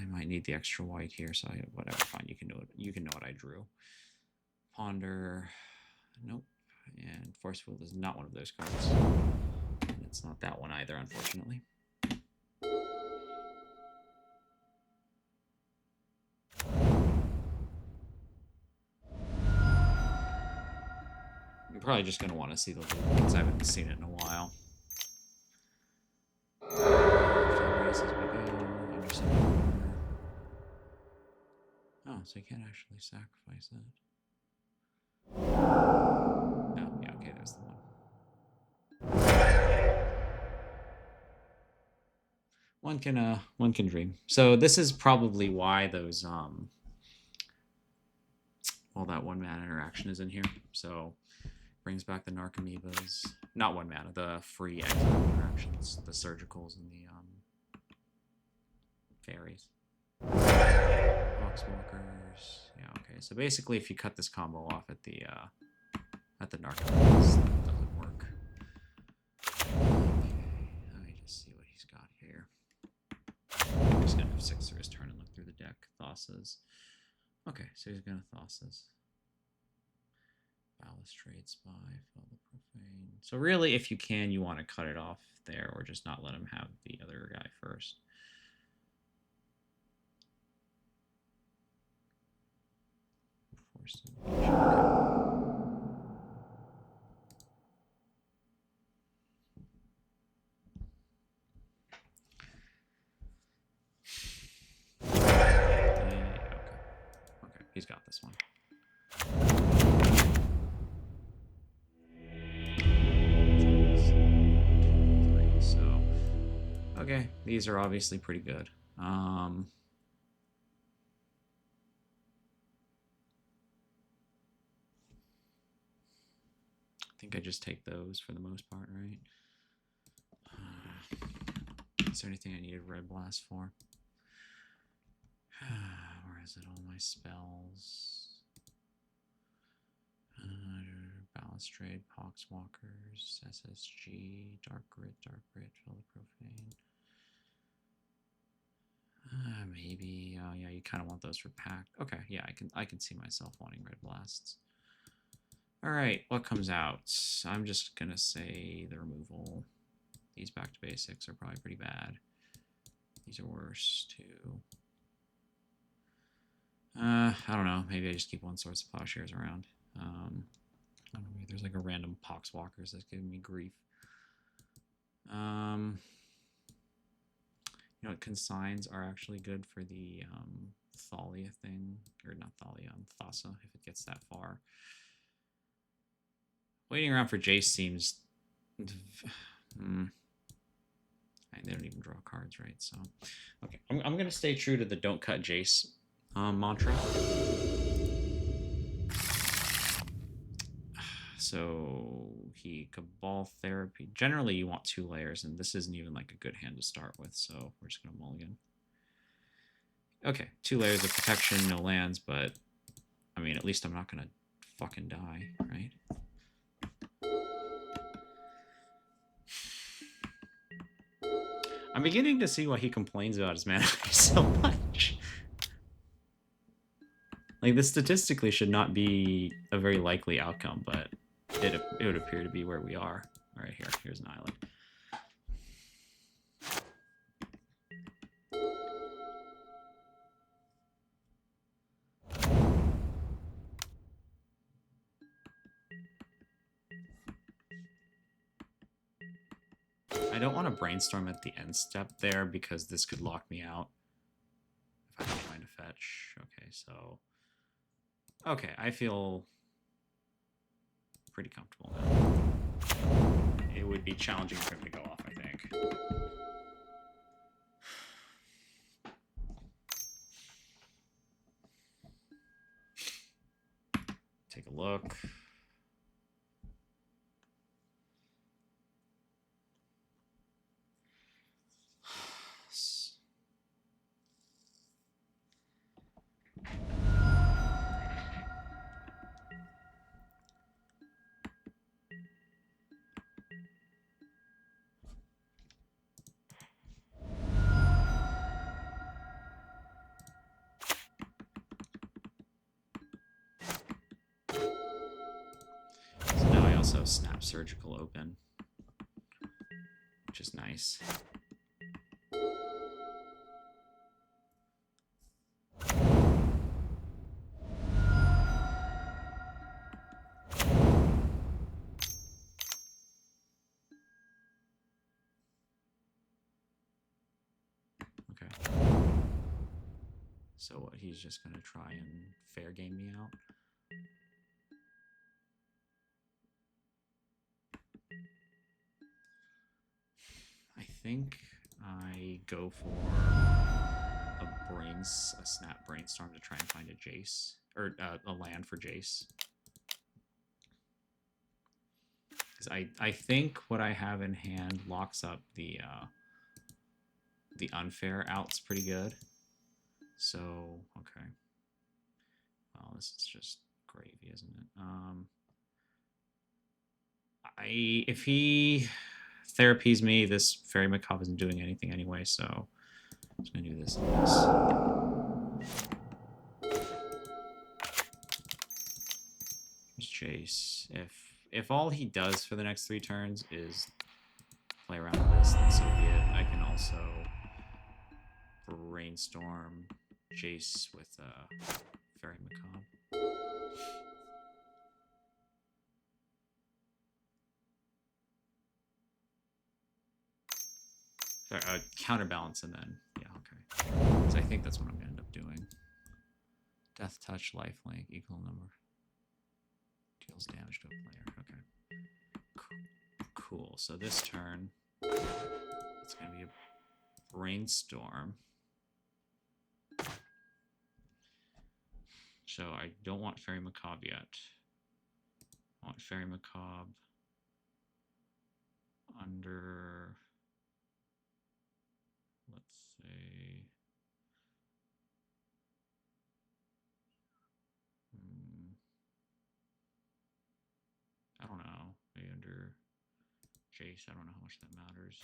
I might need the extra white here, so whatever. Fine, you can know it. You can know what I drew. Ponder, nope. And Force Will is not one of those cards. And it's not that one either, unfortunately. I'm probably just going to want to see the loop because I haven't seen it in a while. Oh, so you can't actually sacrifice it. Oh, yeah, okay, there's the one. One can dream. So this is probably why those well, that 1-mana interaction is in here. So brings back the Narcomoebas. Not 1 mana, the free exile interactions, the surgicals and the fairies. Boxwalkers. Yeah, okay. So basically if you cut this combo off at the Narcomoebas, that doesn't work. Okay, let me just see what he's got here. I'm just gonna have 6 through his turn and look through the deck. Thassa's. Okay, so he's gonna Thassa's. Balustrade, Spy, Fell the Profane. So really, if you can, you want to cut it off there or just not let him have the other guy first. Force okay, he's got this one. Okay, these are obviously pretty good. I think I just take those for the most part, right? Is there anything I needed Red Blast for? Where is it? All my spells. Balustrade, Poxwalkers, SSG, Dark Grit, Fell the Profane. Maybe. Oh yeah, you kind of want those for Pact. Okay, yeah, I can see myself wanting Red Blasts. All right, what comes out? I'm just gonna say the removal. These back to basics are probably pretty bad. These are worse too. I don't know. Maybe I just keep one Swords of Plowshares around. I don't know. Maybe there's like a random Poxwalkers that's giving me grief. You know what, consigns are actually good for the Thalia thing, or not Thalia, Thassa, if it gets that far. Waiting around for Jace seems... They don't even draw cards, right? So, okay, I'm going to stay true to the don't cut Jace mantra. So he Cabal Therapy. Generally, you want 2 layers, and this isn't even like a good hand to start with, so we're just going to mulligan. Okay, 2 layers of protection, no lands, but I mean, at least I'm not going to fucking die, right? I'm beginning to see why he complains about his mana so much. Like, this statistically should not be a very likely outcome, but it would appear to be where we are. All right, here's an island. I don't want to brainstorm at the end step there because this could lock me out if I'm trying to fetch. Okay, so... Okay, I feel pretty comfortable now. It would be challenging for him to go off, I think. Take a look. also snap surgical open, which is nice. So what, he's just going to try and fair game me out? I think I go for a snap brainstorm to try and find a Jace, or a land for Jace. Because I think what I have in hand locks up the unfair outs pretty good. So, okay. Well, this is just gravy, isn't it? If he therapies me, this Fairy Macabre isn't doing anything anyway, so I'm just gonna do this and this. Here's Jace. If all he does for the next 3 turns is play around with this, then so be it. I can also brainstorm Jace with Fairy Macabre. Sorry, counterbalance and then, yeah, okay. So I think that's what I'm going to end up doing. Death Touch, Lifelink, equal number. Deals damage to a player, okay. Cool, so this turn, it's going to be a brainstorm. So I don't want Fairy Macabre yet. I want Fairy Macabre under, let's say, I don't know, maybe under Jace, I don't know how much that matters.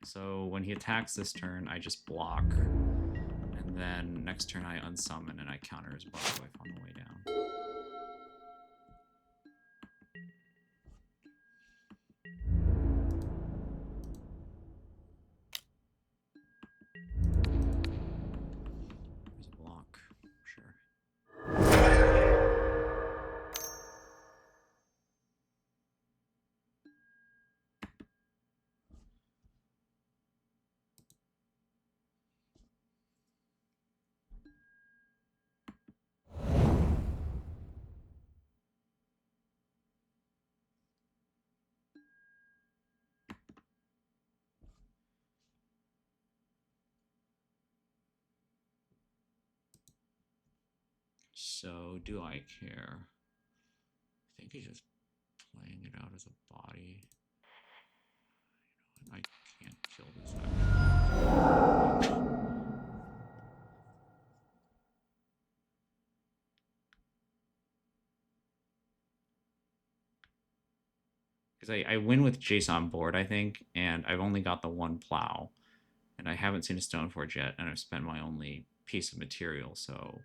So when he attacks this turn, I just block, and then next turn I unsummon and I counter his Bug Wife on the way down. There's a block, sure. So, do I care? I think he's just playing it out as a body. You know, I can't kill this guy. Because I win with Jace on board, I think, and I've only got the 1 plow. And I haven't seen a Stoneforge yet, and I've spent my only piece of material, so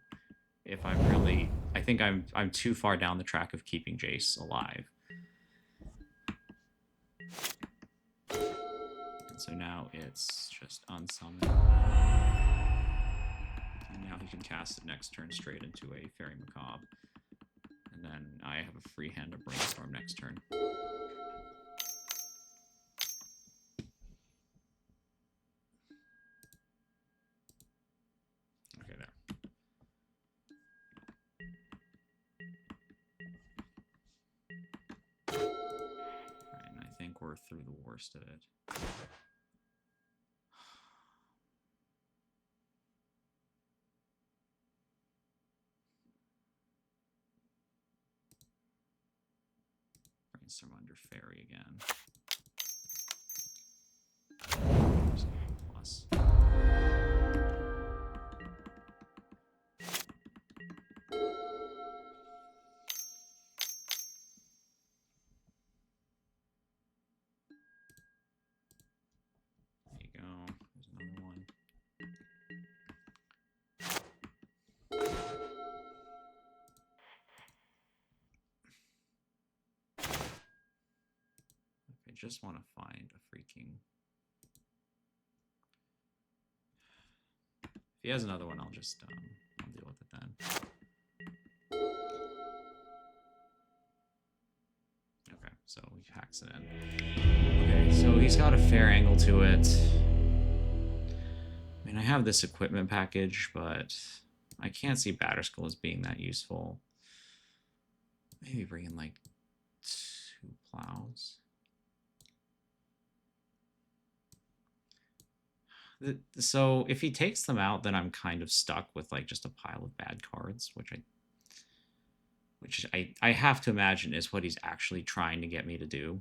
if I'm really, I think I'm too far down the track of keeping Jace alive. And so now it's just unsummon. And now he can cast it next turn straight into a Fairy Macabre. And then I have a free hand to brainstorm next turn. Okay, there. Alright, and I think we're through the worst of it. Brainstorm under Fairy again. Plus. There you go. There's another one. just want to find a freaking... If he has another one, I'll just I'll deal with it then. Okay, so he hacks it in. Okay, so he's got a fair angle to it. I mean, I have this equipment package, but I can't see Batterskull as being that useful. Maybe bring in like 2 plows. So if he takes them out, then I'm kind of stuck with like just a pile of bad cards, which I have to imagine is what he's actually trying to get me to do.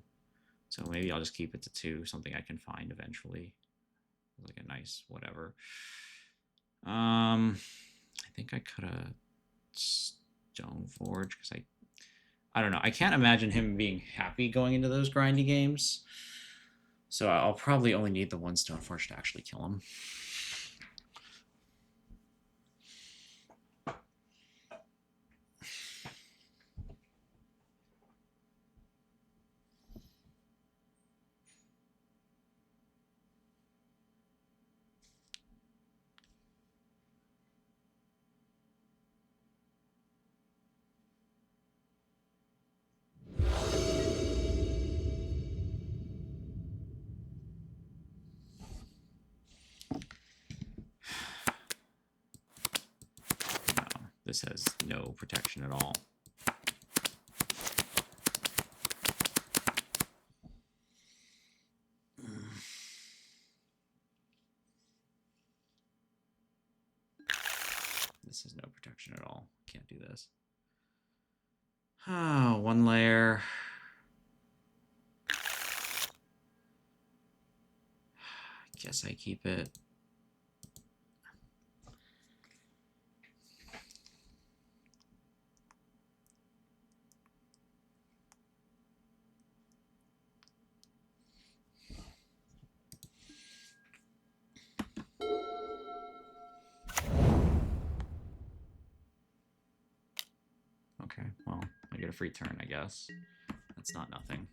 So maybe I'll just keep it to 2, something I can find eventually. Like a nice whatever. I think I could have Stoneforge because I don't know. I can't imagine him being happy going into those grindy games. So I'll probably only need the 1 Stoneforge to actually kill him. This has no protection at all. This has no protection at all. Can't do this. Oh, 1 layer. I guess I keep it. Okay, well, I get a free turn, I guess. That's not nothing.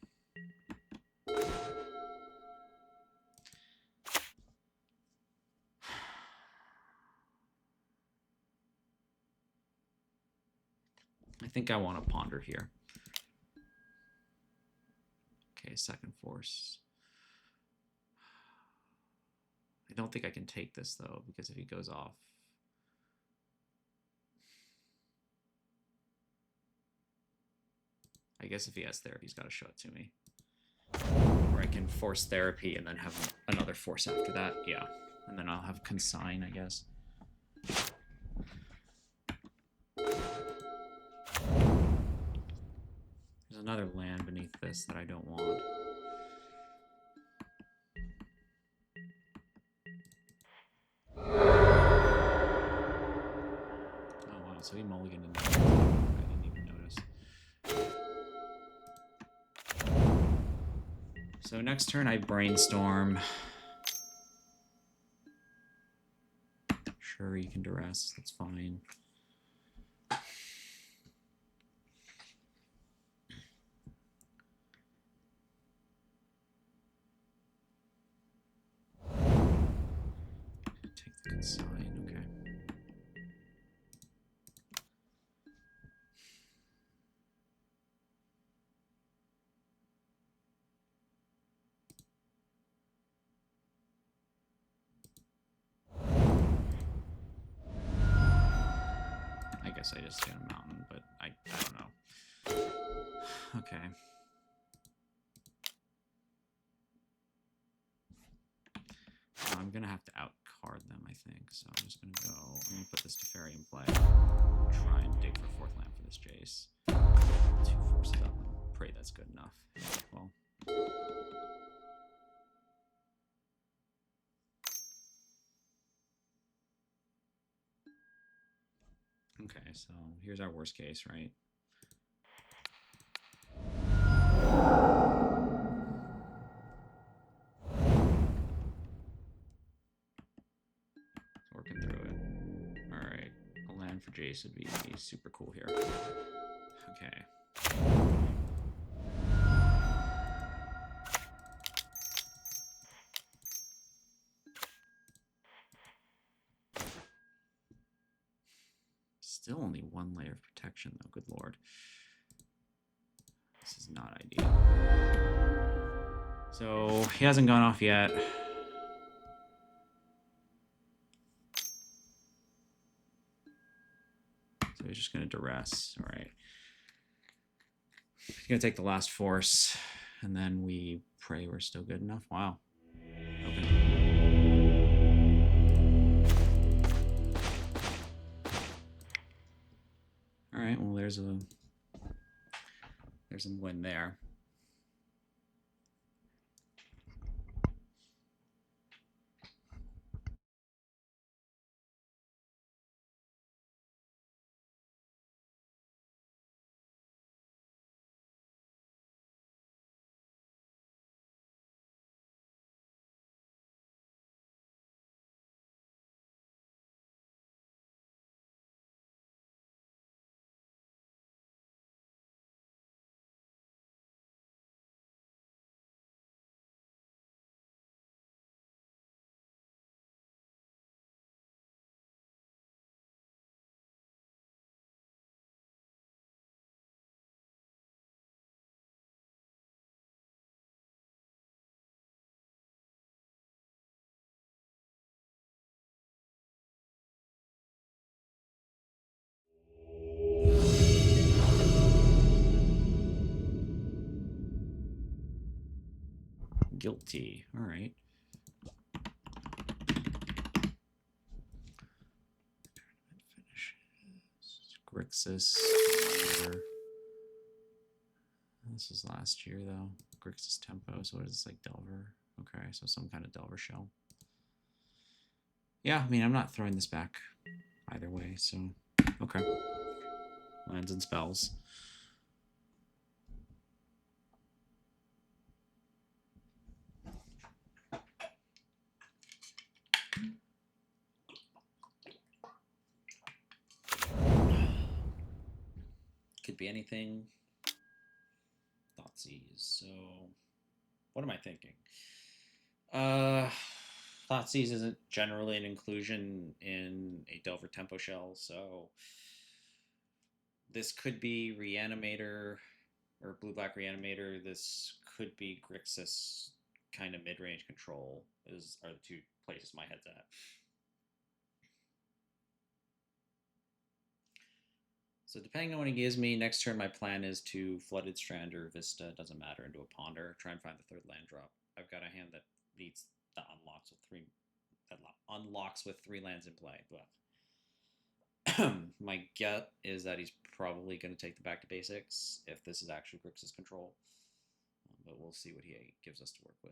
I think I want to ponder here. Okay, second force. I don't think I can take this, though, because if he goes off... I guess if he has therapy, he's got to show it to me. Or I can force therapy and then have another force after that. Yeah. And then I'll have consign, I guess. There's another land beneath this that I don't want. Oh, wow. So he mulliganed in there. I didn't even notice. So next turn I brainstorm. Sure, you can duress. That's fine. Take the consign, okay. I guess I just stay on a mountain, but I don't know. Okay. I'm gonna have to outcard them, I think. So I'm just gonna go. I'm gonna put this Teferi in play. Try and dig for 4th land for this Jace. 2 forces up and pray that's good enough. Well. Okay, so here's our worst case, right? Working through it. Alright, a land for Jace would be super cool here. Okay. Still only one layer of protection, though. Good lord. This is not ideal. So he hasn't gone off yet. So he's just going to duress. All right. He's going to take the last force, and then we pray we're still good enough. Wow. Okay. All right. Well, there's a win there. Guilty. All right. Grixis. This is last year, though. Grixis Tempo. So what is this, like Delver? Okay, so some kind of Delver shell. Yeah, I mean, I'm not throwing this back either way, so... Okay. Lands and spells. Could be anything. Thoughtseize. So, what am I thinking? Thoughtseize isn't generally an inclusion in a Delver Tempo shell, so this could be Reanimator or Blue-Black Reanimator. This could be Grixis kind of mid-range control are the two places my head's at. So depending on what he gives me, next turn my plan is to Flooded Strand or Vista, doesn't matter, into a Ponder, try and find the third land drop. I've got a hand that unlocks with three lands in play. But my gut is that he's probably going to take the back to basics if this is actually Grixis control. But we'll see what he gives us to work with.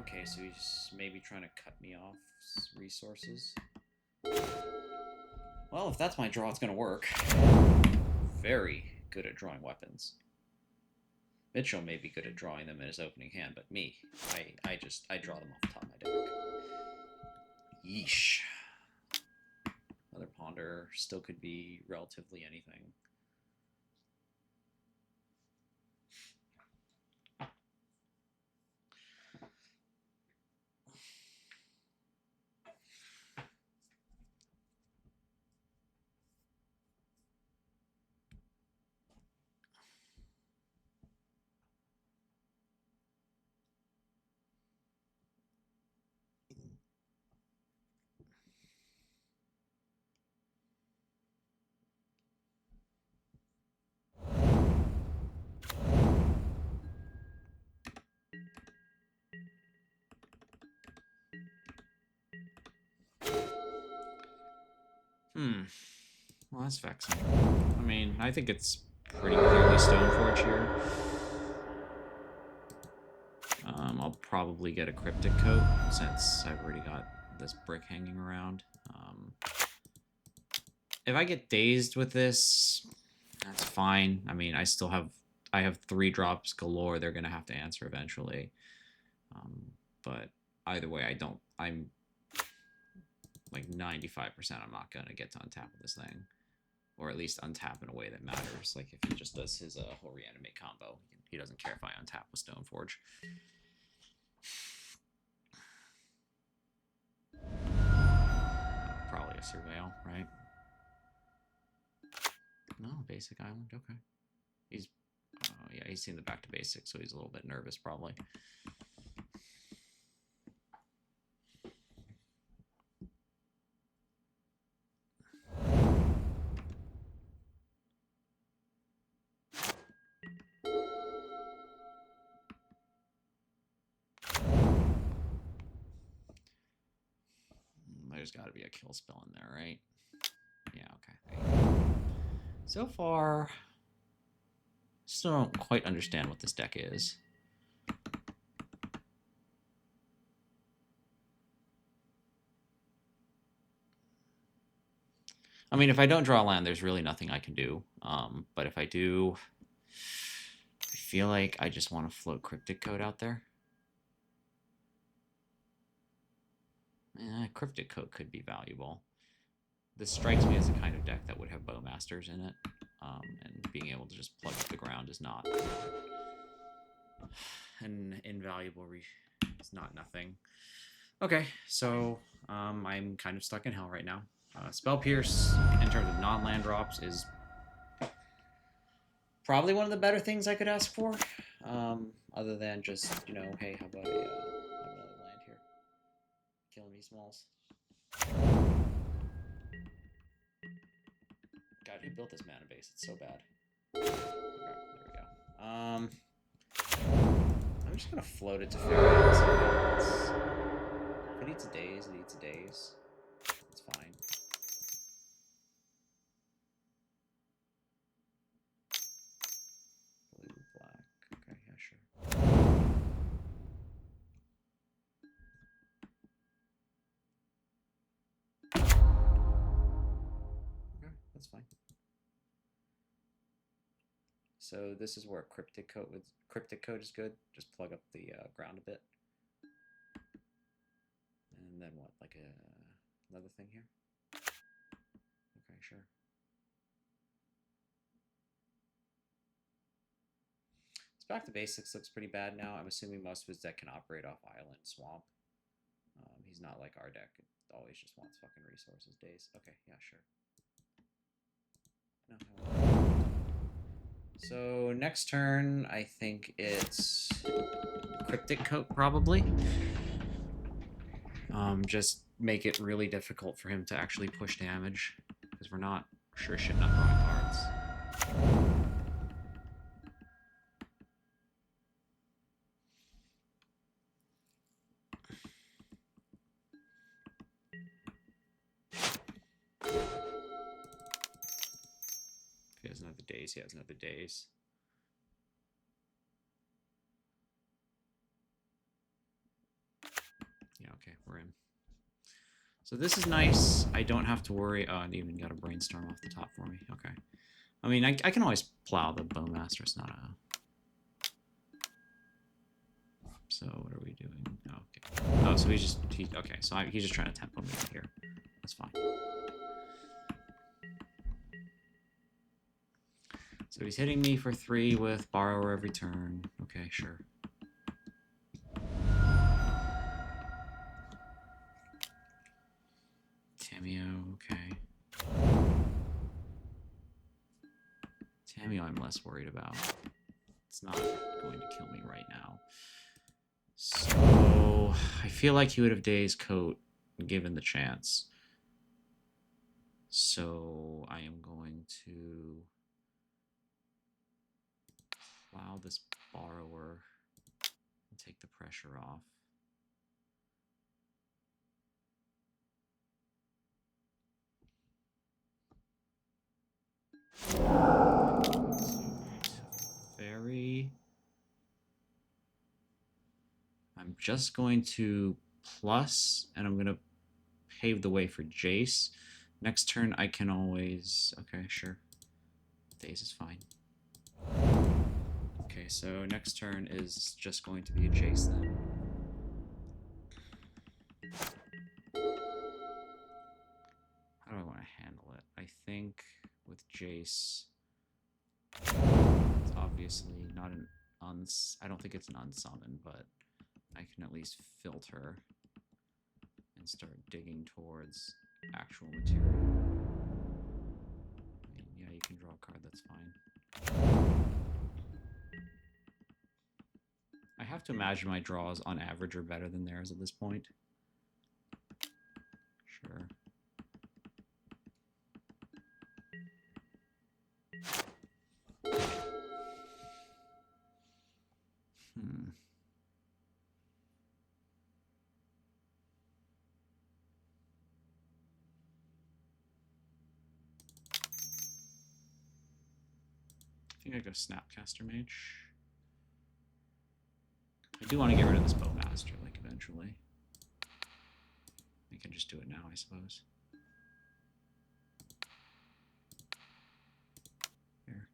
Okay, so he's maybe trying to cut me off resources. Well, if that's my draw, it's going to work. Very good at drawing weapons. Mitchell may be good at drawing them in his opening hand, but me, I draw them off the top of my deck. Yeesh. Another Ponder. Still could be relatively anything. Well, that's vexing. I mean, I think it's pretty clearly Stoneforge here. I'll probably get a Cryptic Coat since I've already got this brick hanging around. If I get dazed with this, that's fine. I mean, I have 3 drops galore. They're gonna have to answer eventually. But either way, I'm like 95% I'm not going to get to untap with this thing. Or at least untap in a way that matters. Like if he just does his whole reanimate combo, he doesn't care if I untap with Stoneforge. Probably a Surveil, right? No, basic island, okay. He's, yeah, he's seen the back to basics, so he's a little bit nervous probably. There's got to be a kill spell in there, right? Yeah, okay. There you go. So far, still don't quite understand what this deck is. I mean, if I don't draw land, there's really nothing I can do. But if I do, I feel like I just want to float Cryptic Code out there. Cryptic Code could be valuable. This strikes me as the kind of deck that would have Bowmasters in it, and being able to just plug up the ground is not an invaluable. It's not nothing. Okay, so I'm kind of stuck in hell right now. Spell Pierce, in terms of non-land drops, is probably one of the better things I could ask for, other than just, you know, hey, how about another land here? Killing me, Smalls. God, who built this mana base? It's so bad. Okay, there we go. I'm just gonna float it to figure out if it eats a daze, it eats a daze. It's fine. Blue, black. Okay, yeah, sure. Okay, that's fine. So this is where Cryptic Code is good. Just plug up the ground a bit. And then what? Like another thing here? Okay, sure. This back to basics looks pretty bad now. I'm assuming most of his deck can operate off Island Swamp. He's not like our deck. It always just wants fucking resources days. Okay, yeah, sure. No. So next turn, I think it's Cryptic Coat probably. Just make it really difficult for him to actually push damage because we're not sure shit not drawing cards. He has another daze. He has another daze. Yeah, okay, we're in. So this is nice. I don't have to worry. Oh, it even got a brainstorm off the top for me. Okay. I mean, I can always plow the Bowmaster. It's not a... So what are we doing? Oh, okay. Oh, so he's okay. So he's just trying to tempo me here. That's fine. So he's hitting me for 3 with Borrower every turn. Okay, sure. Tameo, okay. Tameo I'm less worried about. It's not going to kill me right now. So I feel like he would have Dazed Coat given the chance. So I am going to allow this Borrower and take the pressure off. Fairy. I'm just going to plus, and I'm going to pave the way for Jace. Next turn, I can always... Okay, sure. Daze is fine. Okay, so next turn is just going to be a Jace then. I think with Jace, it's obviously not an I don't think it's an unsummon, but I can at least filter and start digging towards actual material. I mean, yeah, you can draw a card, that's fine. I have to imagine my draws on average are better than theirs at this point. Sure. I think I go Snapcaster Mage. I do want to get rid of this Bowmaster, like, eventually. I can just do it now, I suppose. Here.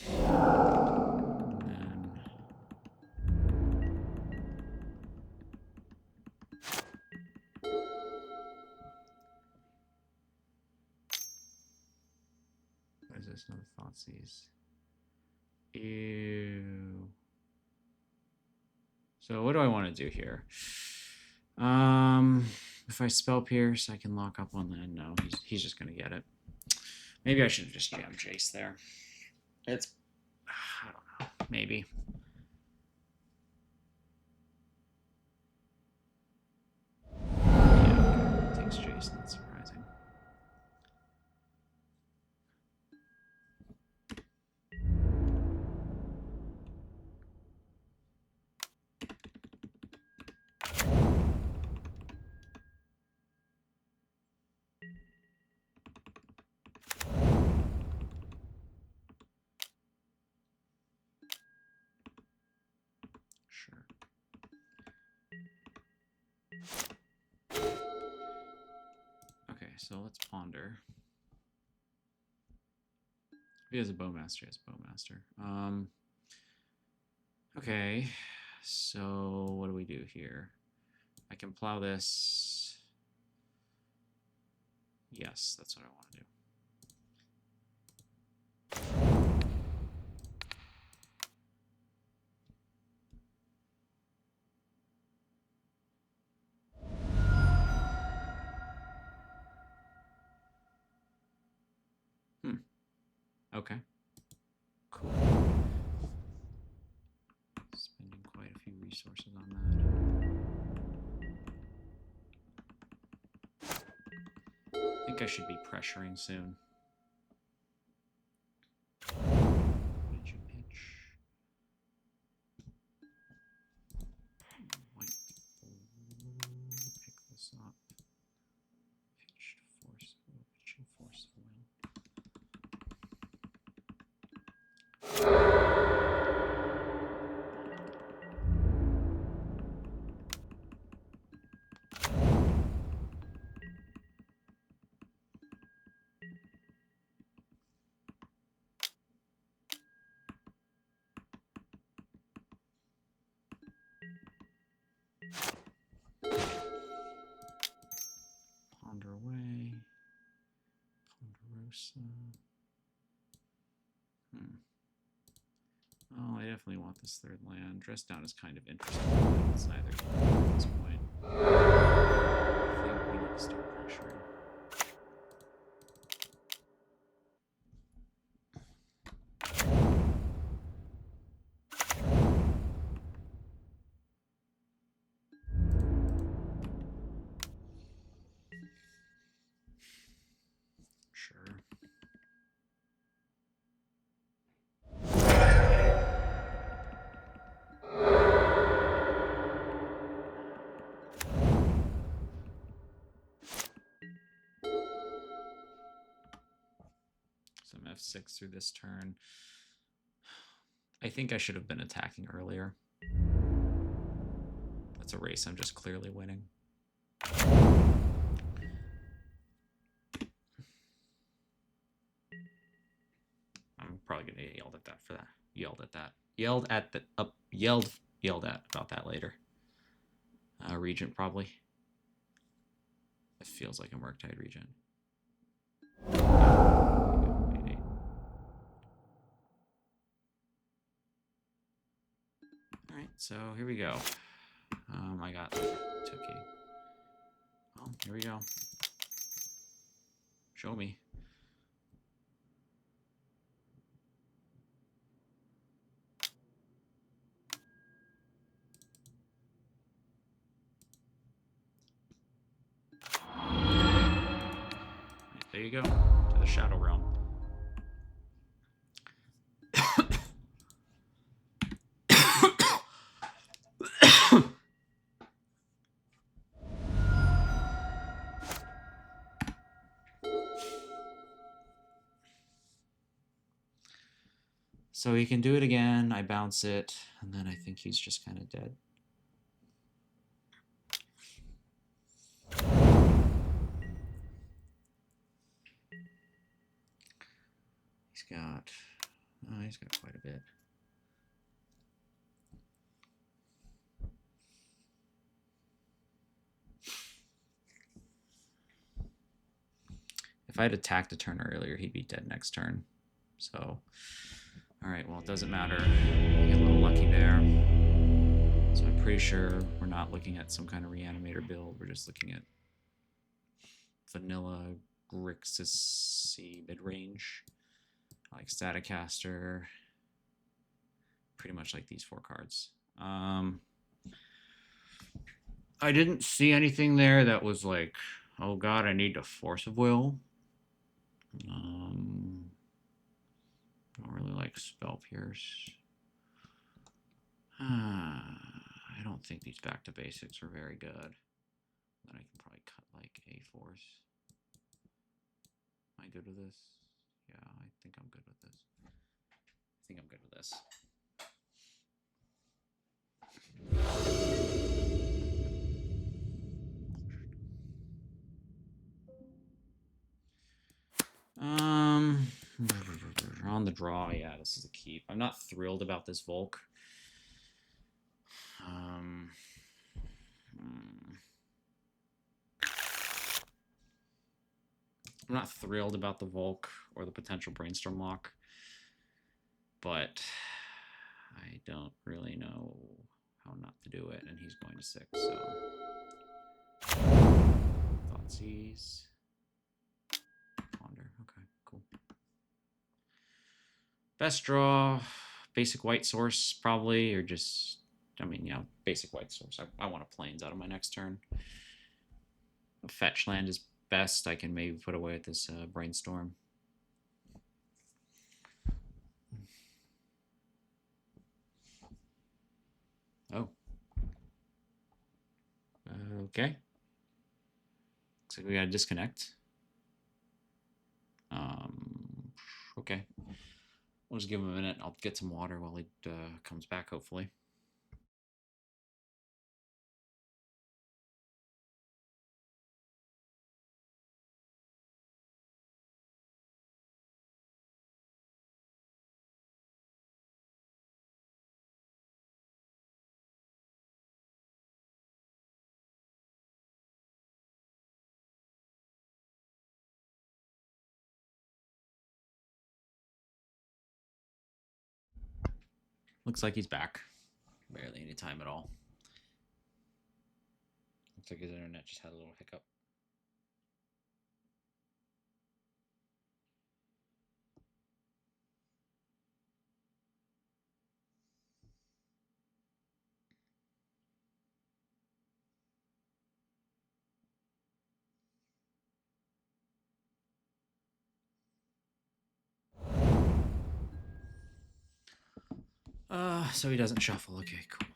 And then... what is this? Another Thoughtseize. Ew. So what do I want to do here? If I Spell Pierce, I can lock up on that. No, he's just going to get it. Maybe I should have just jammed Jace there. It's... I don't know. Maybe. Yeah, it takes Jace. That's surprising. Sure. Okay, so let's ponder. If he has a Bowmaster, he has a Bowmaster. Okay, so what do we do here? I can plow this. Yes, that's what I want to do. Okay. Cool. Spending quite a few resources on that. I think I should be pressuring soon. What did you pitch? Might pick this up. Pitched force. Pitching force will. Ponder away. Ponderosa. Oh, I definitely want this third land. Dress Down is kind of interesting. It's neither at this point. I think we need to start pressuring. Sure. Some F6 through this turn. I think I should have been attacking earlier. That's a race I'm just clearly winning. I'm probably gonna get yelled at that for that. Yelled at about that later. Regent probably. It feels like a Murktide Regent. so here we go. I got Tookie. Oh, here we go. Show me. There you go, to the Shadow Realm. So he can do it again, I bounce it, and then I think he's just kind of dead. He's got quite a bit. If I had attacked a turn earlier, he'd be dead next turn. So, all right, well, it doesn't matter. I get a little lucky there. So I'm pretty sure we're not looking at some kind of reanimator build. We're just looking at vanilla Grixis mid-range. Like Staticaster. Pretty much like these 4 cards. I didn't see anything there that was like, oh god, I need a Force of Will. Don't really like Spell Pierce. I don't think these back to basics are very good. Then I can probably cut like a Force. Am I good with this? Yeah, I think I'm good with this. I think I'm good with this. On the draw, yeah, this is a keep. I'm not thrilled about this Volk. I'm not thrilled about the Volk or the potential Brainstorm lock, but I don't really know how not to do it, and he's going to 6, so Thoughtseize. Ponder. Okay, cool. Best draw, basic white source probably, or just, I mean, yeah, basic white source. I want a plains out of my next turn. A fetch land is best. I can maybe put away at this Brainstorm. Oh. Okay. Looks like we got to disconnect. Okay. We'll just give him a minute. I'll get some water while he comes back, hopefully. Looks like he's back. Barely any time at all. Looks like his internet just had a little hiccup. So he doesn't shuffle. Okay, cool.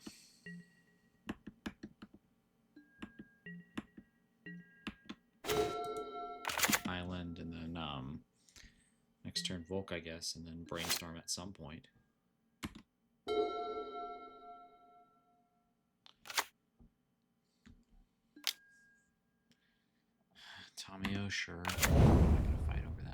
Island, and then next turn Volk, I guess, and then Brainstorm at some point. Tomio, sure. I'm not gonna fight over that.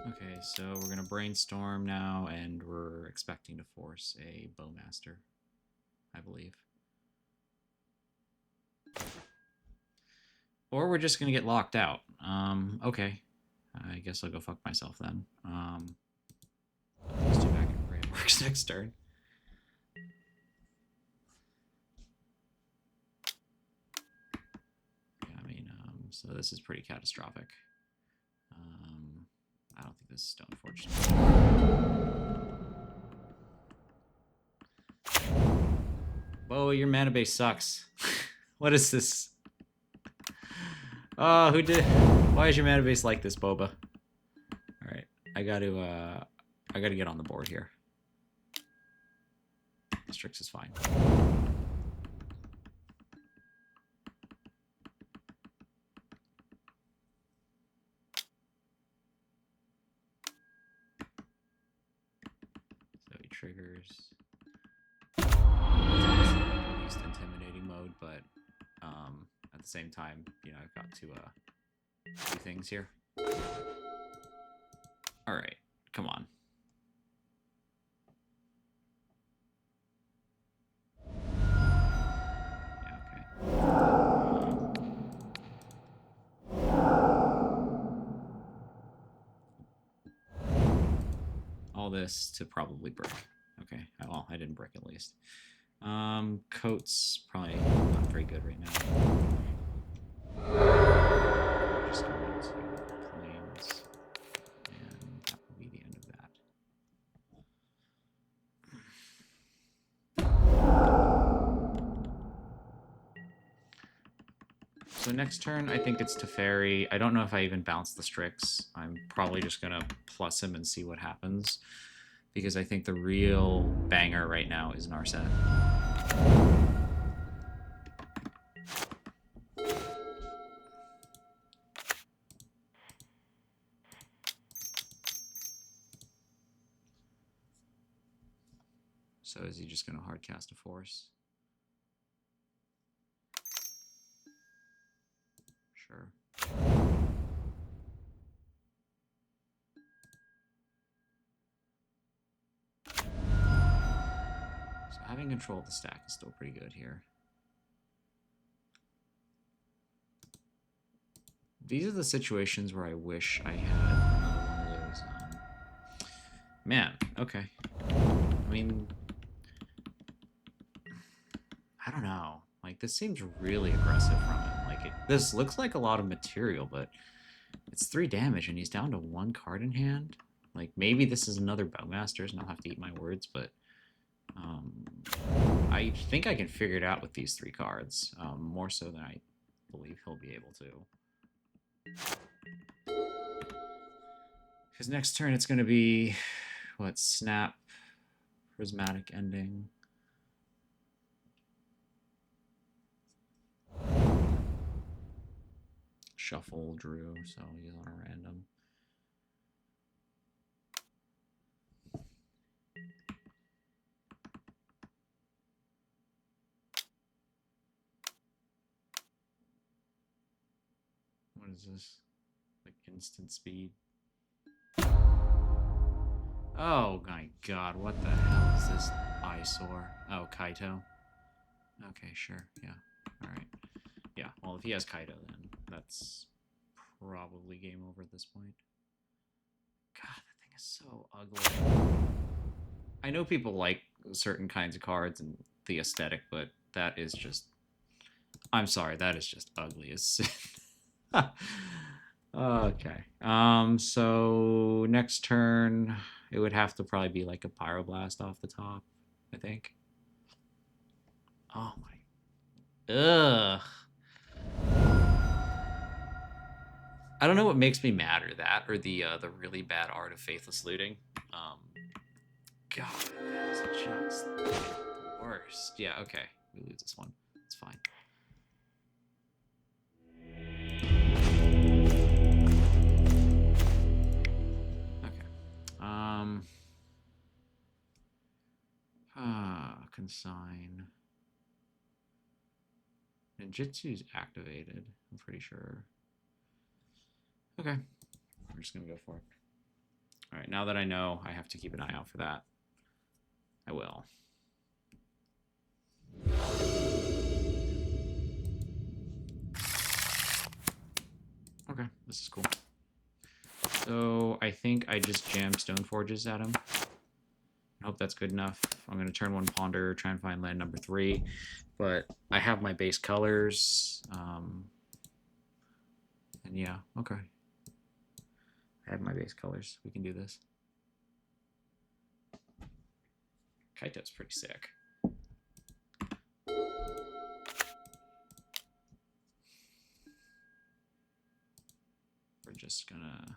Okay, so we're gonna brainstorm now, and we're expecting to force a Bowmaster, I believe. Or we're just gonna get locked out. Okay. I guess I'll go fuck myself then. These two back in Brave works next turn. Yeah, I mean, so this is pretty catastrophic. I don't think this is stone, fortunately. Whoa, your mana base sucks. What is this? Oh, who did? Why is your mana base like this, Boba? All right, I gotta get on the board here. Strix is fine. So he triggers. Least intimidating mode, but at the same time, you know, I've got to do things here. All right, come on. Yeah, okay. All this to probably break. Okay, well, I didn't break at least. Coat's probably not very good right now. Just going to planes, and that will be the end of that. So next turn, I think it's Teferi. I don't know if I even bounce the Strix. I'm probably just going to plus him and see what happens, because I think the real banger right now is Narset. So is he just going to hard cast a force? Sure. So having control of the stack is still pretty good here. These are the situations where I wish I had another one of those. Man, okay. I mean, I don't know. Like, this seems really aggressive from him. Like, this looks like a lot of material, but it's 3 damage, and he's down to 1 card in hand. Like, maybe this is another Bowmasters, and I'll have to eat my words, but I think I can figure it out with these 3 cards, more so than I believe he'll be able to. Because next turn it's going to be, what, Snap, Prismatic Ending. Shuffle, Drew, so he's on a random. What is this? Like instant speed? Oh my god, what the hell is this eyesore? Oh, Kaito. Okay, sure, yeah. Alright. Yeah, well, if he has Kaito, then that's probably game over at this point. God, that thing is so ugly. I know people like certain kinds of cards and the aesthetic, but that is just... I'm sorry, that is just ugly as sin. Okay. So next turn, it would have to probably be like a Pyroblast off the top, I think. Oh my... Ugh. I don't know what makes me madder, that or the really bad art of Faithless Looting. God, that is just the worst. Yeah, okay. We lose this one. It's fine. Okay. Consign. Ninjutsu's activated, I'm pretty sure. Okay. We're just gonna go for it. All right, now that I know I have to keep an eye out for that, I will. Okay, this is cool. So I think I just jammed Stoneforges at him. I hope that's good enough. I'm going to turn one Ponder, try and find land number 3. But I have my base colors. And yeah, okay. I have my base colors. We can do this. Kaito's pretty sick. We're just gonna...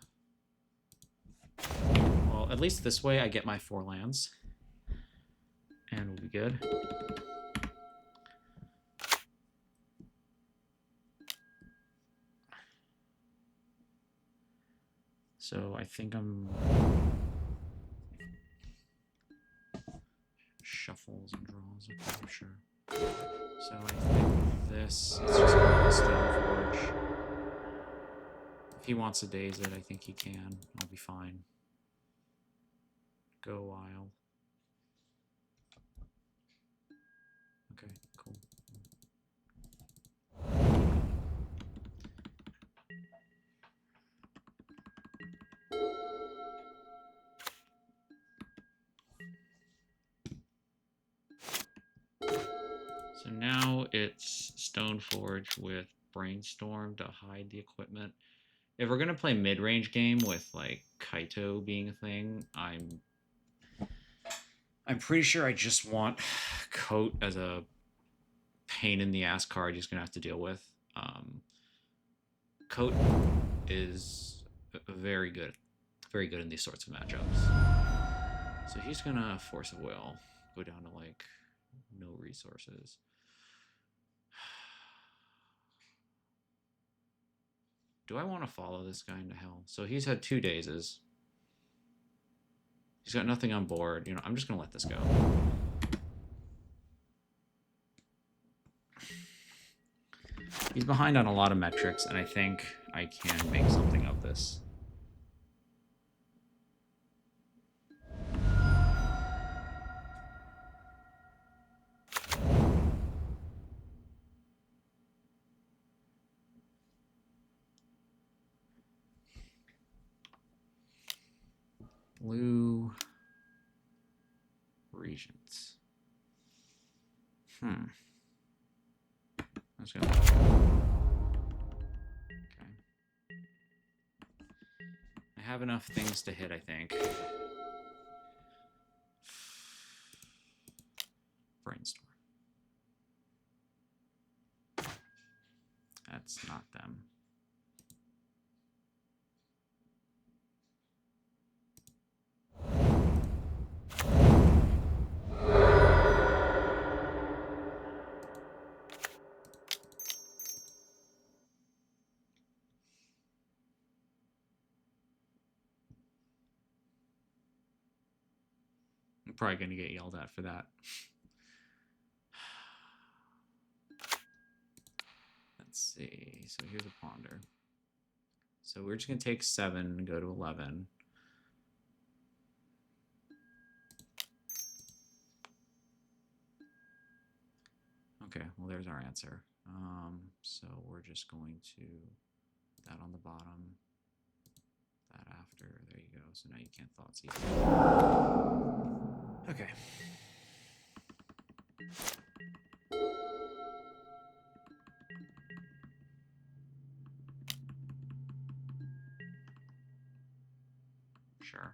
Well, at least this way I get my 4 lands. And we'll be good. So I think I'm... Shuffles and draws, okay, I'm sure. So I think this is just going to Stoneforge. If he wants to daze it, I think he can. I'll be fine. Go wild. Okay, cool. So now it's Stoneforge with Brainstorm to hide the equipment. If we're gonna play mid-range game with like Kaito being a thing, I'm pretty sure I just want Coat as a pain in the ass card he's gonna have to deal with. Coat is very good in these sorts of matchups. So he's gonna Force of Will, go down to like no resources. Do I want to follow this guy into hell? So he's had 2 dazes. He's got nothing on board. You know, I'm just gonna let this go. He's behind on a lot of metrics, and I think I can make something of this. Blue Regents. Let's go. Okay. I have enough things to hit, I think. Brainstorm. That's not them. I'm probably going to get yelled at for that. Let's see. So here's a Ponder. So we're just going to take 7 and go to 11. Okay, well, there's our answer. So we're just going to that on the bottom, that after. There you go. So now you can't Thoughtseize. Okay. Sure.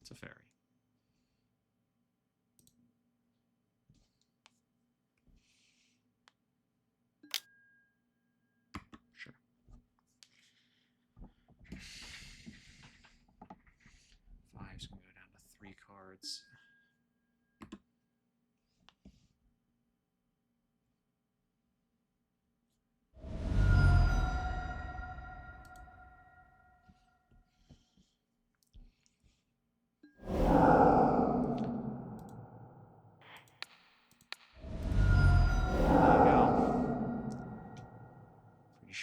It's a fairy. Sure. 5's gonna go down to 3 cards.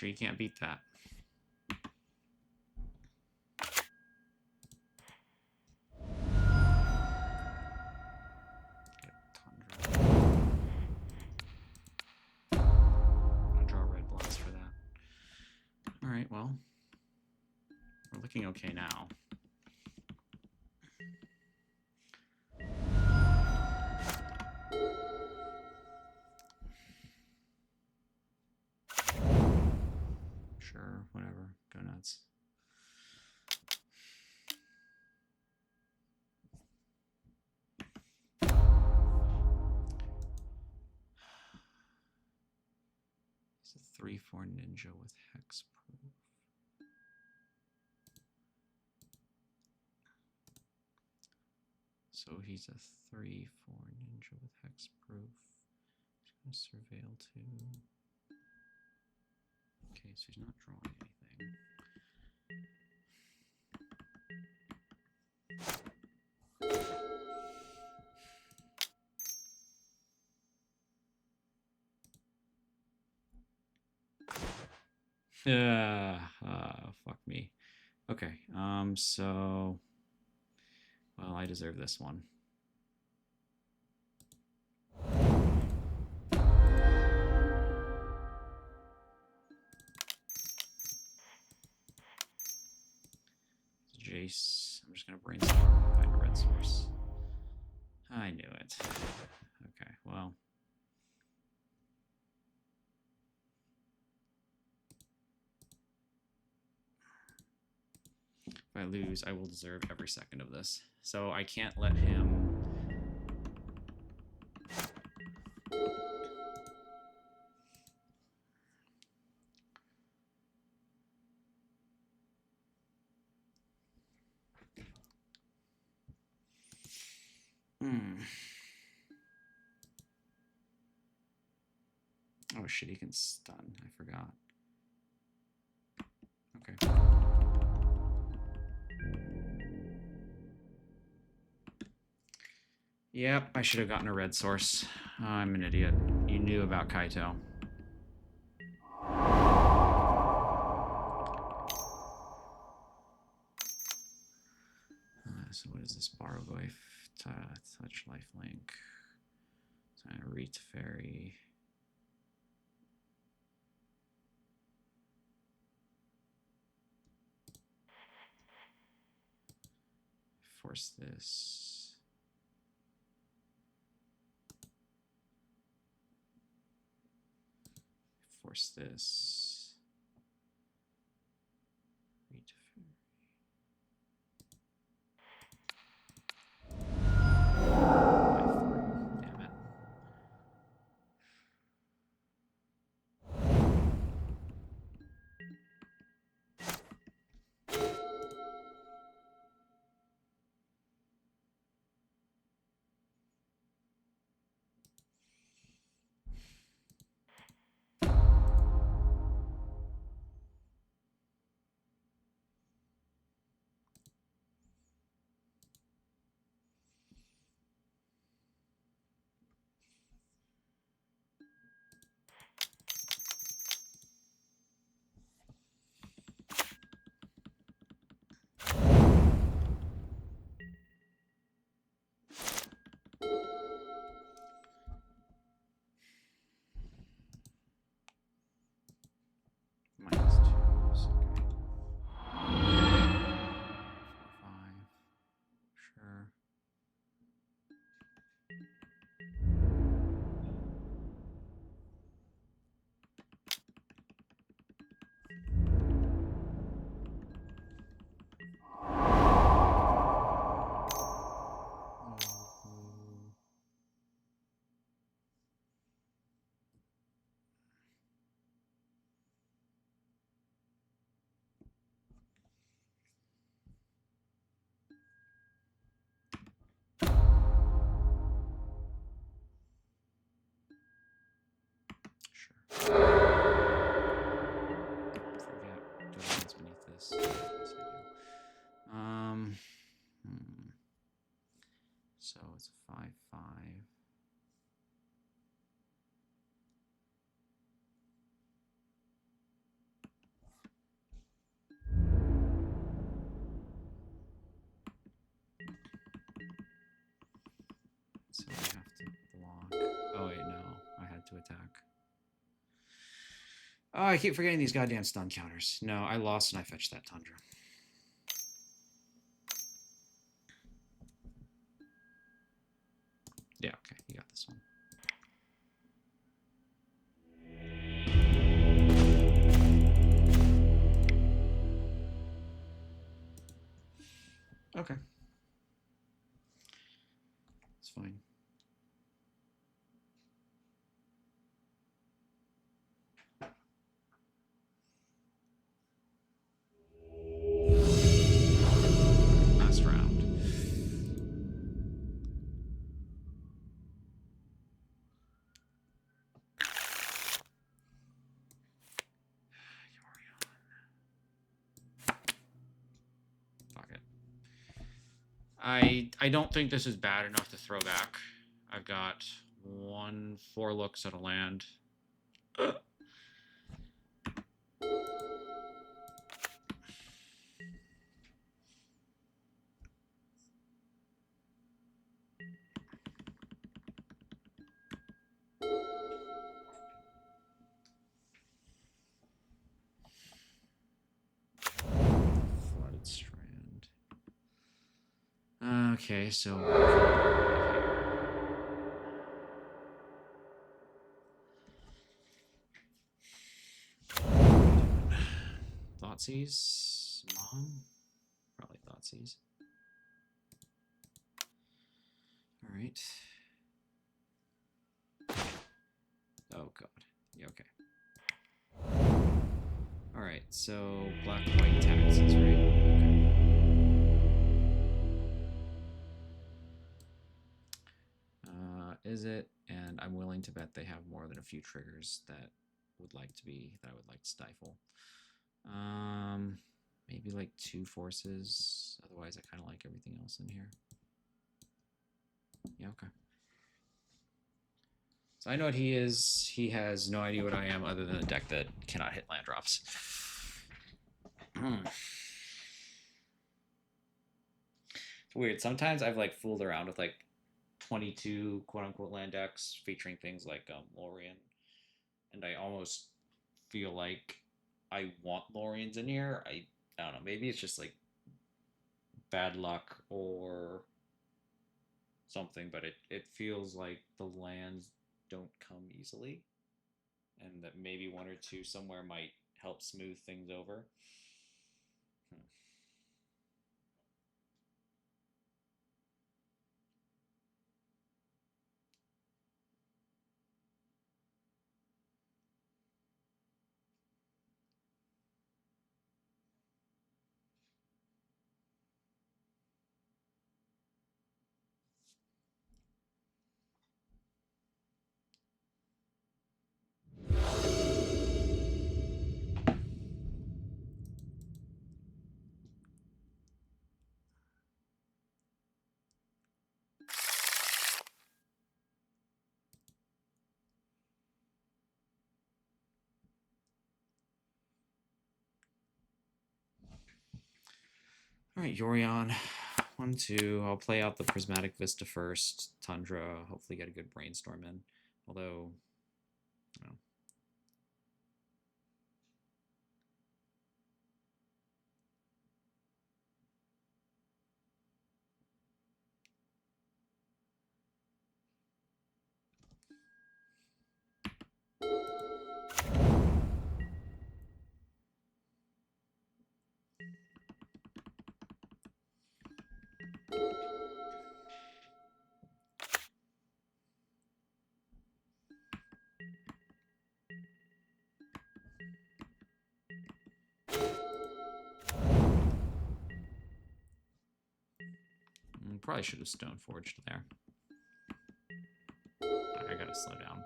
sure you can't beat that. I'll draw red blocks for that. All right, well, we're looking okay now. Sure, whatever, go nuts. It's a 3/4 ninja with hexproof. So he's a 3/4 ninja with hexproof. He's going to surveil too. Okay, so he's not drawing anything. Fuck me. Okay, so, well, I deserve this one. Jace, I'm just gonna brainstorm, find a red source. I knew it. Okay, well. If I lose, I will deserve every second of this. So I can't let him... Oh shit, he can stun. I forgot. Okay. Yep, I should have gotten a red source. Oh, I'm an idiot. You knew about Kaito. So what is this? Borrow life, touch lifelink, reach fairy. Force this. Force this. Reach fairy. Damn it. -2s, okay. 4, 5, sure. Yes, I do. So it's a 5/5. attack. Oh, I keep forgetting these goddamn stun counters. No, I lost and I fetched that Tundra. Yeah, okay, you got this one. Okay. It's fine. Last round. Fuck it. I don't think this is bad enough to throw back. I've got 4 looks at a land. Flooded Strand. Okay, so Thoughtseize? Mom? Probably Thoughtseize. Alright. Oh god. Yeah, okay. Alright, so black-white taxes, right? Okay. Is it? And I'm willing to bet they have more than a few triggers that I would like to stifle. Maybe like 2 forces. Otherwise, I kind of like everything else in here. Yeah, okay. So I know what he is. He has no idea what I am other than a deck that cannot hit land drops. It's weird. Sometimes I've like fooled around with like 22 quote-unquote land decks featuring things like Lorien. And I almost feel like I want Loriens in here. I don't know. Maybe it's just like bad luck or something, but it feels like the lands don't come easily, and that maybe 1 or 2 somewhere might help smooth things over. All right, Yorion. 1, 2. I'll play out the Prismatic Vista first. Tundra. Hopefully get a good brainstorm in. Although, you know. Probably should have Stoneforged there. I gotta slow down.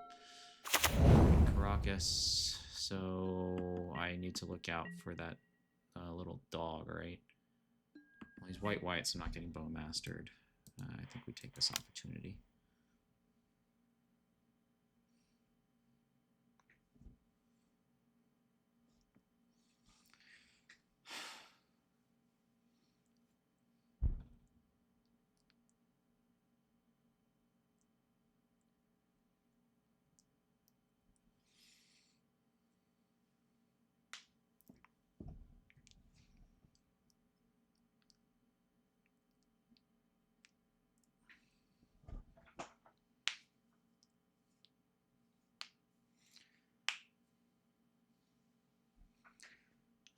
Caracas. So I need to look out for that little dog, right? Well, he's white, so I'm not getting Bone Mastered. I think we take this opportunity.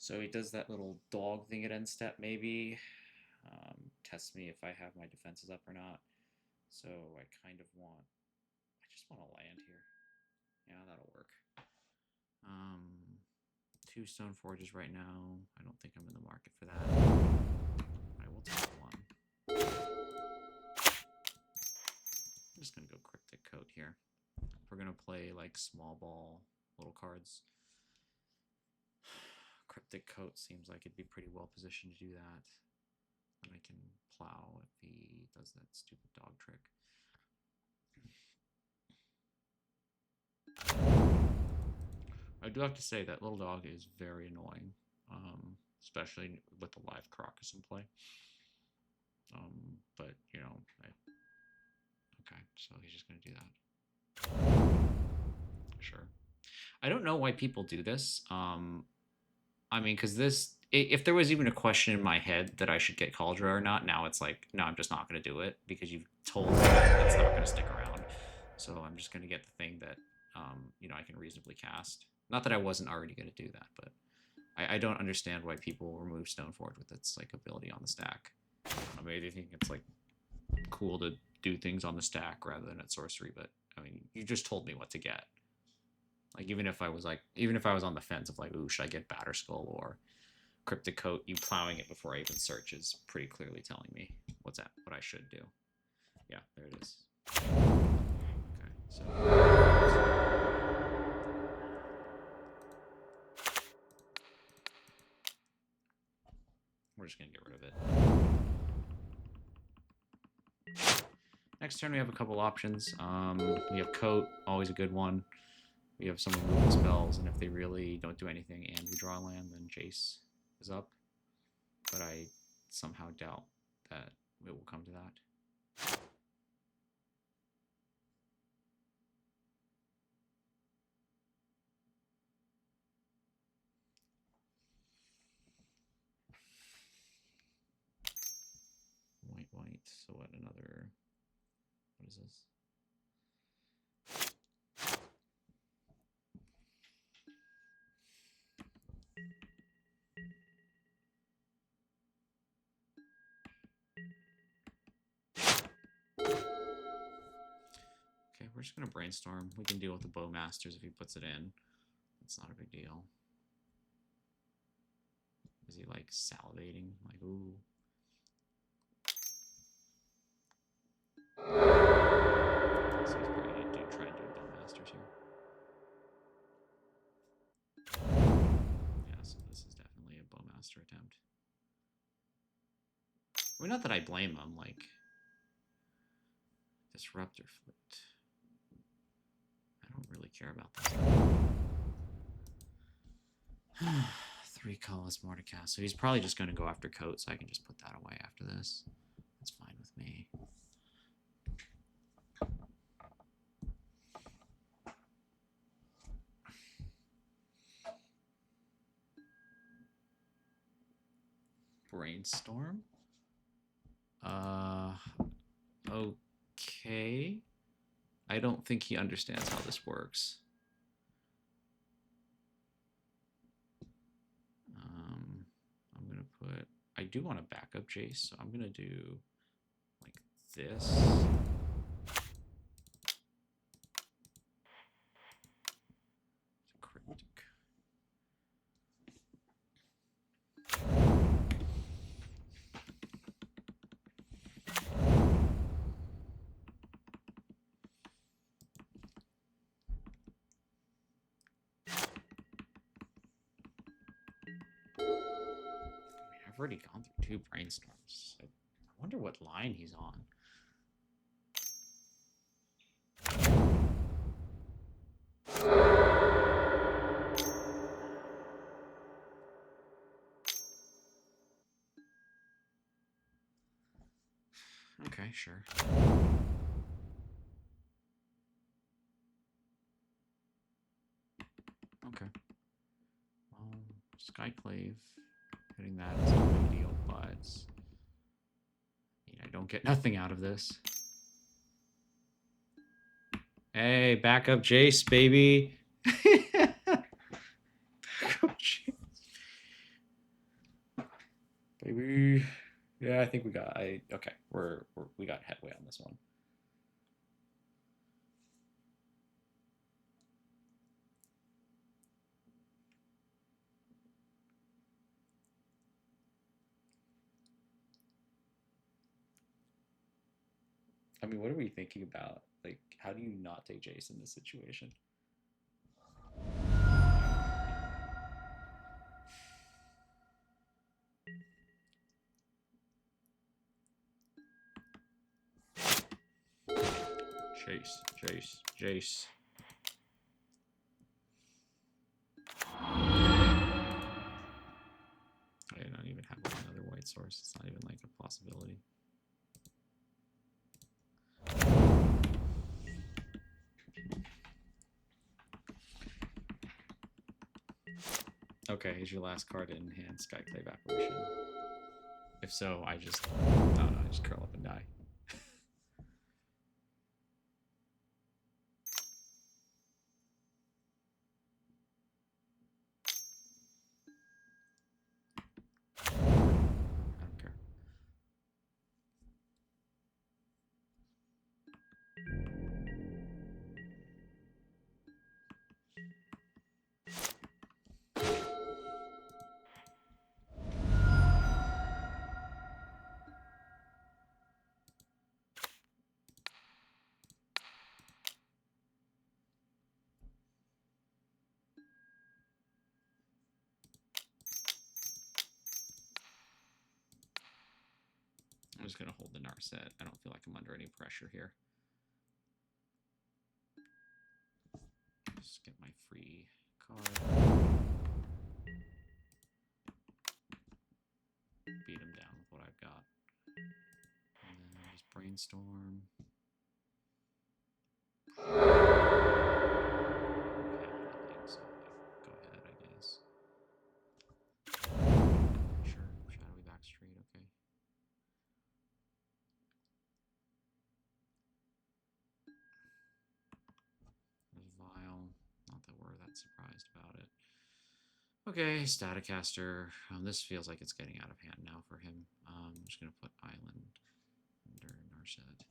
So he does that little dog thing at end step, maybe. Tests me if I have my defenses up or not. So I kind of want... I just want to land here. Yeah, that'll work. 2 stone forges right now. I don't think I'm in the market for that. I will take one. I'm just going to go Cryptic Coat here. We're going to play like small ball little cards. Cryptic Coat seems like it'd be pretty well positioned to do that. And I can plow if he does that stupid dog trick. I do have to say that little dog is very annoying, especially with the live Crocus in play. But, you know, okay, so he's just going to do that. Sure. I don't know why people do this. I mean, because this, if there was even a question in my head that I should get Cauldron or not, now it's like, no, I'm just not going to do it because you've told me that it's not going to stick around. So I'm just going to get the thing that, you know, I can reasonably cast. Not that I wasn't already going to do that, but I don't understand why people remove Stoneforge with its like ability on the stack. I mean, they think it's like cool to do things on the stack rather than at sorcery, but I mean, you just told me what to get. Like even if I was on the fence of like, ooh, should I get Batterskull or Cryptic Coat? You plowing it before I even search is pretty clearly telling me what I should do. Yeah, there it is. Okay, so we're just gonna get rid of it. Next turn we have a couple options. We have Coat, always a good one. We have some removal spells, and if they really don't do anything and we draw land, then Jace is up. But I somehow doubt that it will come to that. White, so what, another... What is this? Okay, we're just gonna brainstorm. We can deal with the Bowmasters if he puts it in. It's not a big deal. Is he like salivating? Like, ooh. So he's probably gonna try and do a Bowmasters here. Yeah, so this is definitely a Bowmaster attempt. I mean, not that I blame him, like... Disruptor Flute. I don't really care about this. 3 colors more to cast. So he's probably just going to go after Coat, so I can just put that away after this. That's fine with me. Brainstorm? Okay. I don't think he understands how this works. I'm going to put... I do want to back up Jace, so I'm going to do like this. It's a cryptic. I've already gone through 2 brainstorms. I wonder what line he's on. Okay, sure. Okay. Skyclave. Hitting that is not a big deal, but I mean, I don't get nothing out of this. Hey, back up Jace, baby. Back up Jace. think we got. Okay. We got headway on this one. I mean, what are we thinking about? Like, how do you not take Jace in this situation? Jace. I don't even have another white source. It's not even like a possibility. Okay, here's your last card in hand, Skyclave Apparition. If so, I just curl up and die. I don't care. I'm just going to hold the Narset. I don't feel like I'm under any pressure here. Just get my free card. Beat him down with what I've got. And then just brainstorm. Okay, so go ahead, I guess. Sure, shadowy back straight, okay. There's Vile. Not that we're that surprised about it. Okay, Staticaster. This feels like it's getting out of hand now for him. I'm just going to put Island under Narset.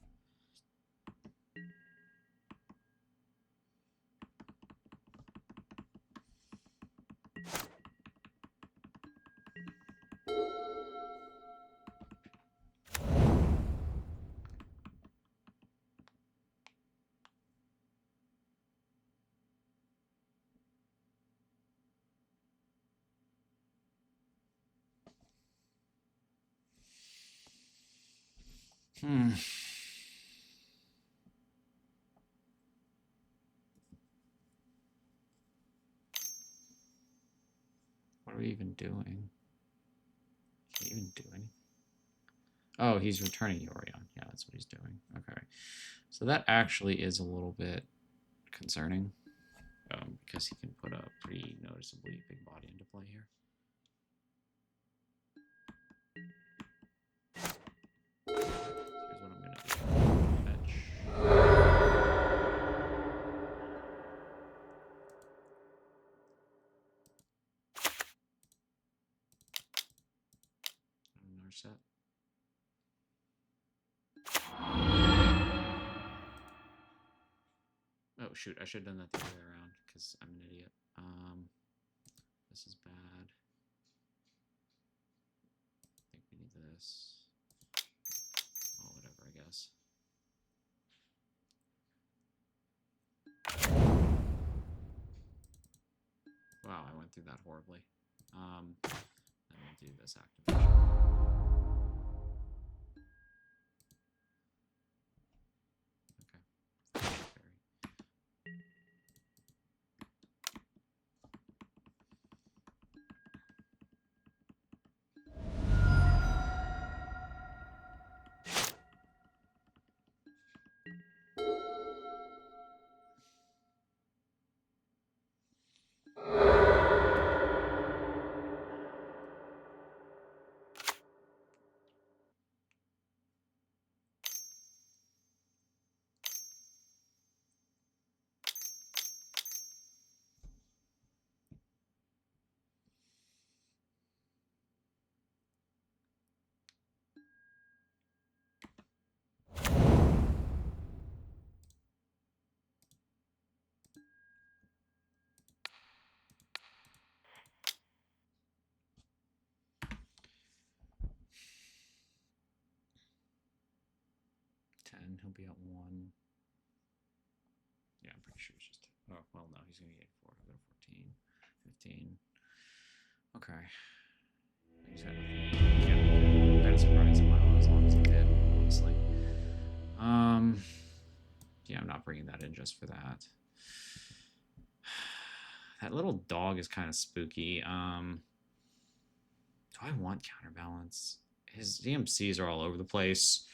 What are we even doing? Can he even do anything? Oh, he's returning Yorion. Yeah, that's what he's doing. Okay. So that actually is a little bit concerning because he can put a pretty noticeably big body into play here. So here's what I'm going to do. Fetch. Narset. Oh, shoot. I should have done that the other way around because I'm an idiot. This is bad. I think we need this. Oh, whatever, I guess. Wow, I went through that horribly. Then we'll do this activation. Okay. 10. He'll be at 1. Yeah, I'm pretty sure it's just... Oh, well, no, he's going to get 4. I'll go 14, 15. Okay. He's got nothing. Yeah, I'm kind of surprised it went on as long as it did, honestly. Yeah, I'm not bringing that in just for that. That little dog is kind of spooky. Do I want counterbalance? His DMCs are all over the place.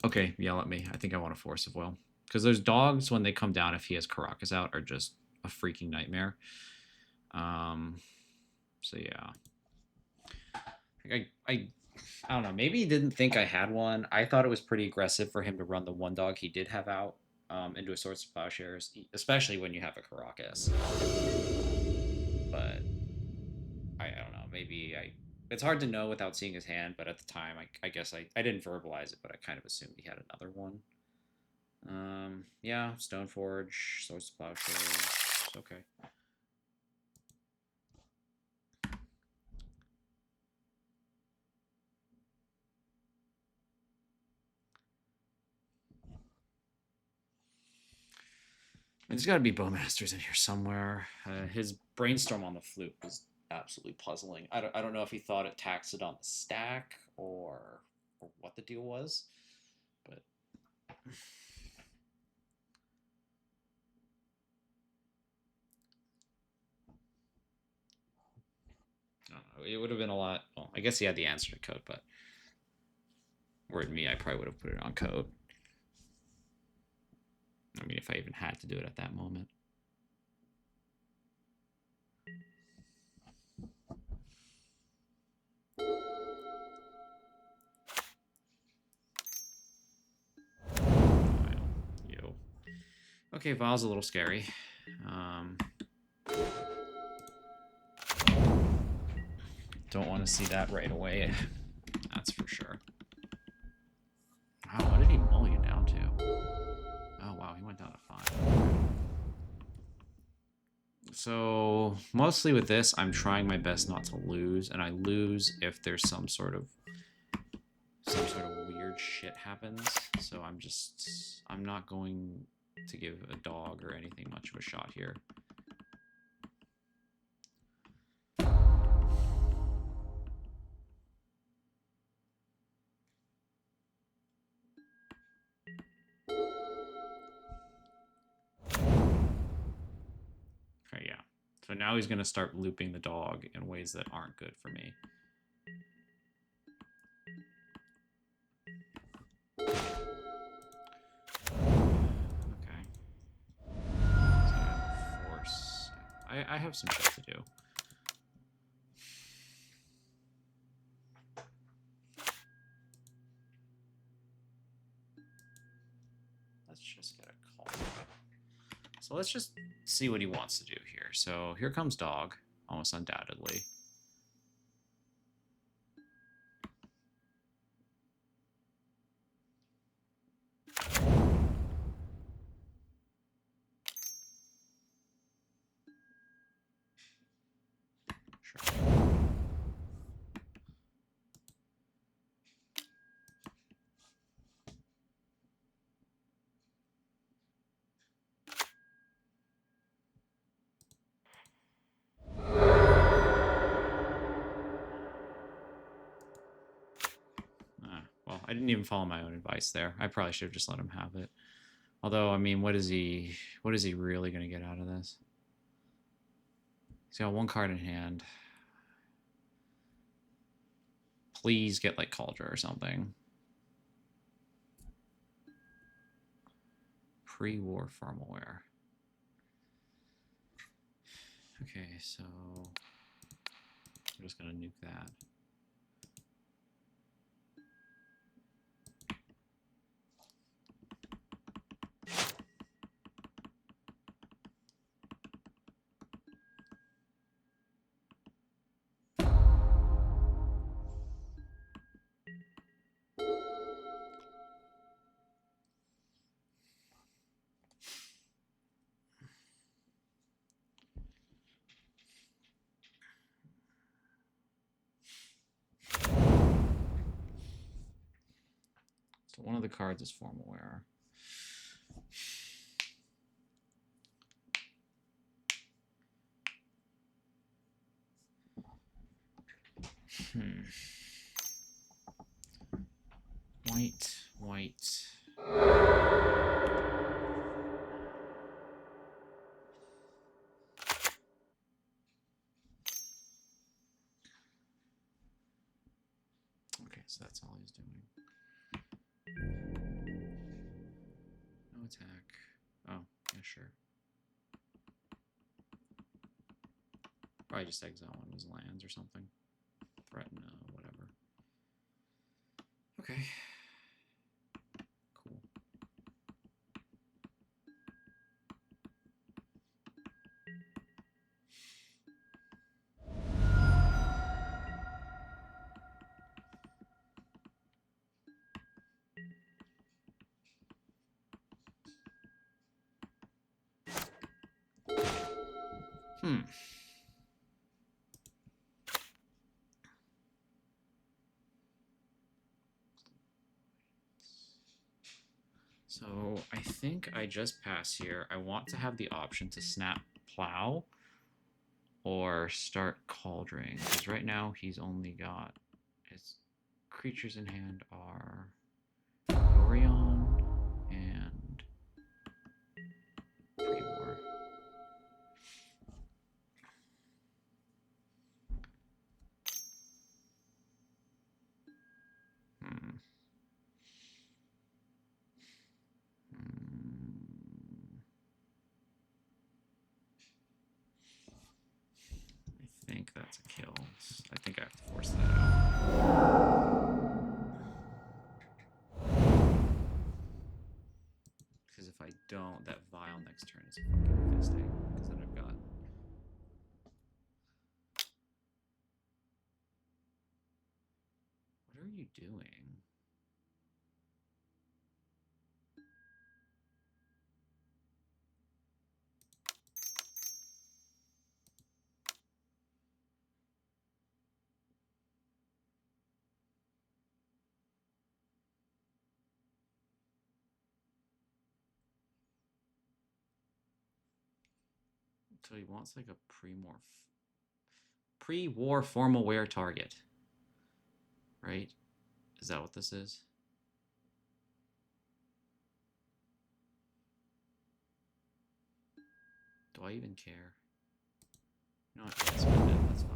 Okay, yell at me. I think I want a Force of Will. Because those dogs, when they come down, if he has Caracas out, are just a freaking nightmare. So yeah. I don't know. Maybe he didn't think I had one. I thought it was pretty aggressive for him to run the one dog he did have out into a Swords to Plowshares, especially when you have a Caracas. But I don't know. Maybe it's hard to know without seeing his hand, but at the time, I guess I didn't verbalize it, but I kind of assumed he had another one. Yeah, Stoneforge, Swords to Plowshares. It's okay. There's got to be Bowmasters in here somewhere. His Brainstorm on the flute was absolutely puzzling. I don't know if he thought it taxed it on the stack or what the deal was, but I don't know. It would have been a lot. Well, I guess he had the answer to code, but word me, I probably would have put it on code. I mean, if I even had to do it at that moment. Yo. Okay, Vile's a little scary. Don't want to see that right away. That's for sure. Wow, what did he mulligan down to? Oh, wow, he went down to 5. So, mostly with this, I'm trying my best not to lose, and I lose if there's some sort of weird shit happens. So I'm not going to give a dog or anything much of a shot here. Okay, yeah. So now he's going to start looping the dog in ways that aren't good for me. Okay. So Force. I have some shit to do. Let's just get a call. So let's just see what he wants to do here. So here comes dog, almost undoubtedly. Sure. Well, I didn't even follow my own advice there. I probably should have just let him have it. Although, I mean, what is he really going to get out of this? He's got one card in hand. Please get like Cauldron or something. Pre-war Farmaware. Okay, so I'm just gonna nuke that. So one of the cards is formal wear. White. Okay, so that's all he's doing. No attack. Oh, yeah, sure. Probably just exile one of his lands or something. Threaten, whatever. Okay. Cool. So I think I just pass here. I want to have the option to snap Plow or start Cauldron, because right now he's only got his creatures in hand are Yorion and Pre-War. I think that's a kill. I think I have to force that out. Because if I don't, that Vial next turn is fucking fisting. Because then I've got... What are you doing? So he wants like a pre-war formal wear target, right? Is that what this is? Do I even care? You know what? I'll spend it. That's fine.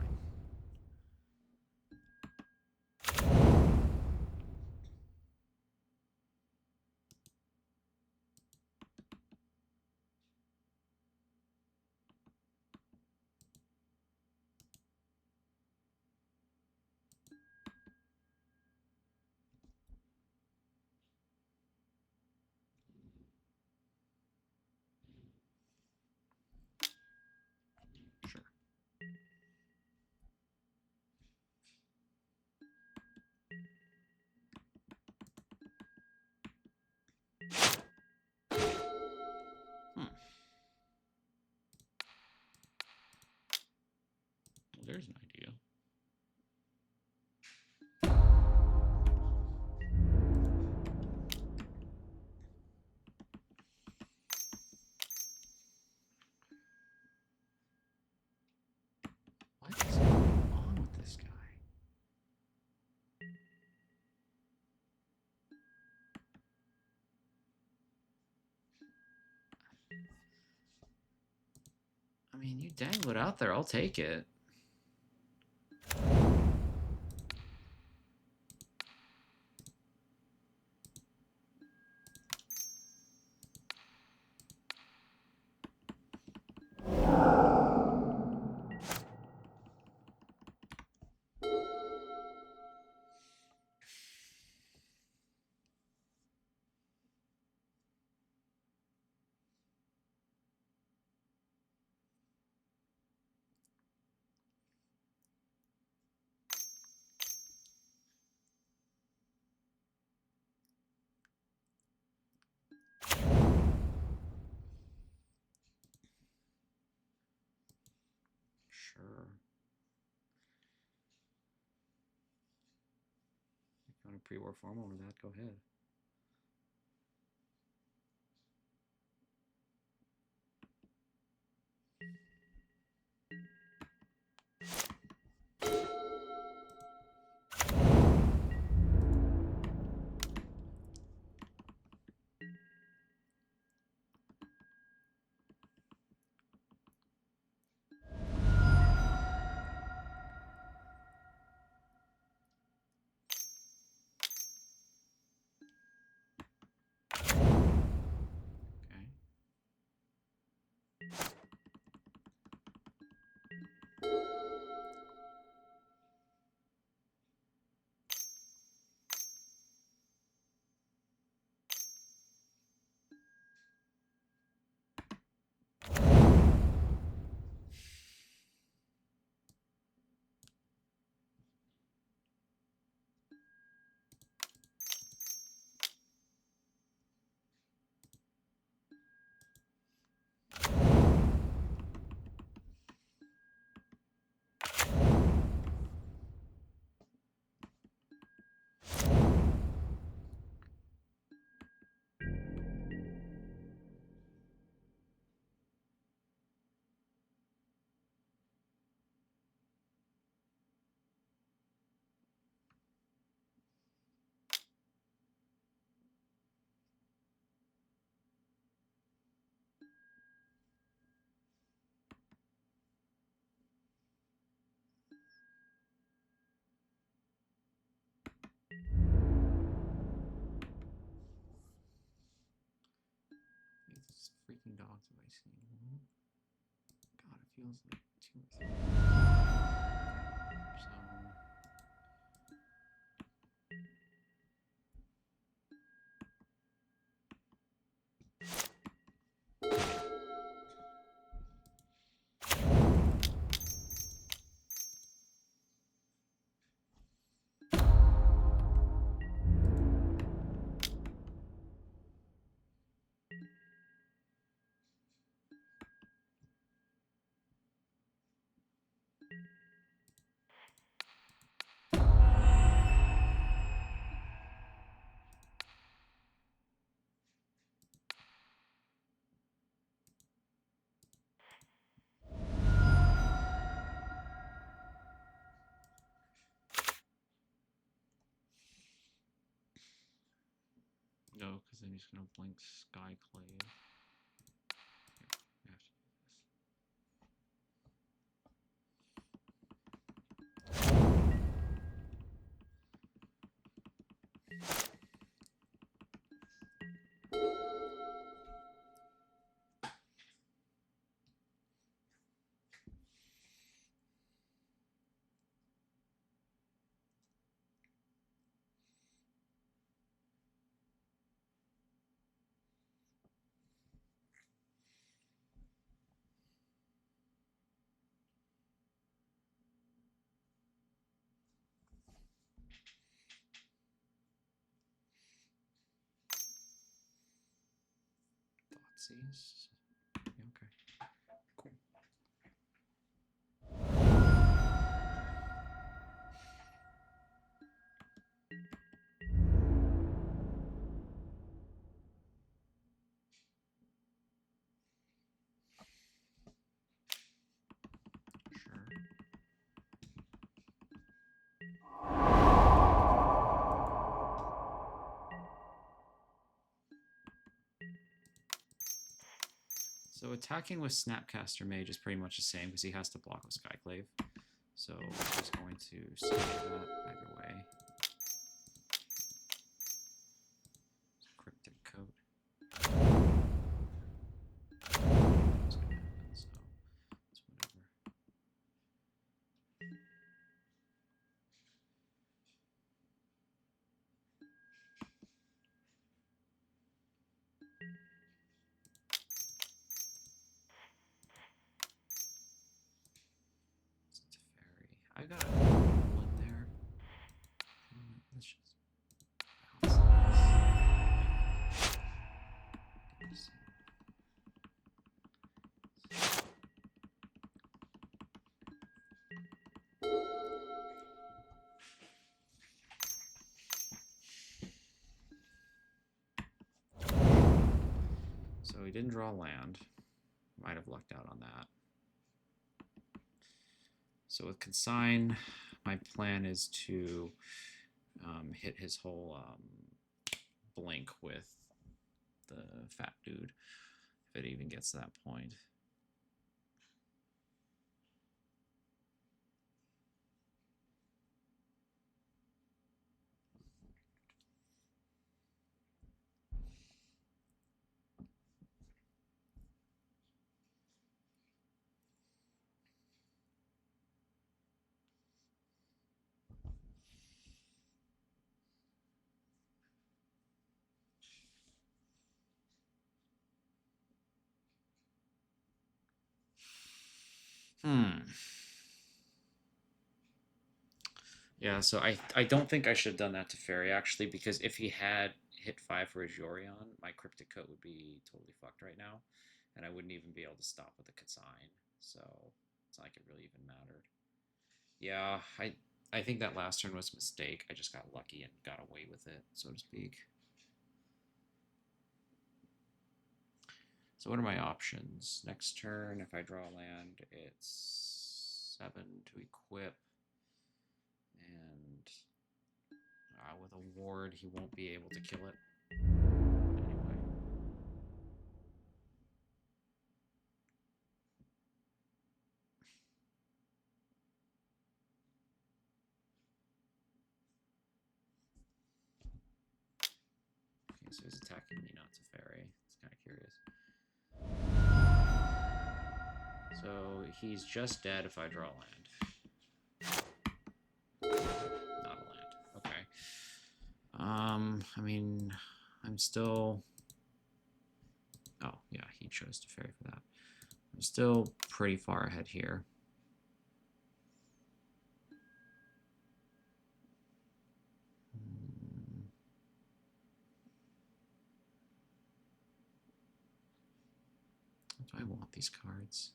Sure. Well, there's an idea. What is going on with this guy? I mean, you dangle it out there. I'll take it. Sure. If you want a pre-war formal with that, go ahead. spots have I seen? God, it feels like 2 or 3. So no, because I'm just gonna blink Skyclave. Here, I have to do this. Thoughtseize. Yeah, okay. Cool. Sure. So attacking with Snapcaster Mage is pretty much the same because he has to block with Skyclave. So I'm just going to save that either way. Cryptic Coat. That's gonna happen, so it's whatever. It's a Teferi. I got a hole in there. Let's just bounce this. So he didn't draw land. Might have lucked out on that. So with Consign, my plan is to hit his whole blink with the fat dude, if it even gets to that point. Yeah, so I don't think I should have done that to Fairy, actually, because if he had hit 5 for his Yorion, my Cryptic Coat would be totally fucked right now, and I wouldn't even be able to stop with the Consign, so it's not like it really even mattered. Yeah, I think that last turn was a mistake. I just got lucky and got away with it, so to speak. So what are my options? Next turn, if I draw land, it's 7 to equip. And with a ward, he won't be able to kill it. Anyway. Okay, so he's attacking me, not Teferi. It's kind of curious. So he's just dead if I draw land. Not a land. Okay. I mean, I'm still... Oh, yeah, he chose to fairy for that. I'm still pretty far ahead here. Do I want these cards?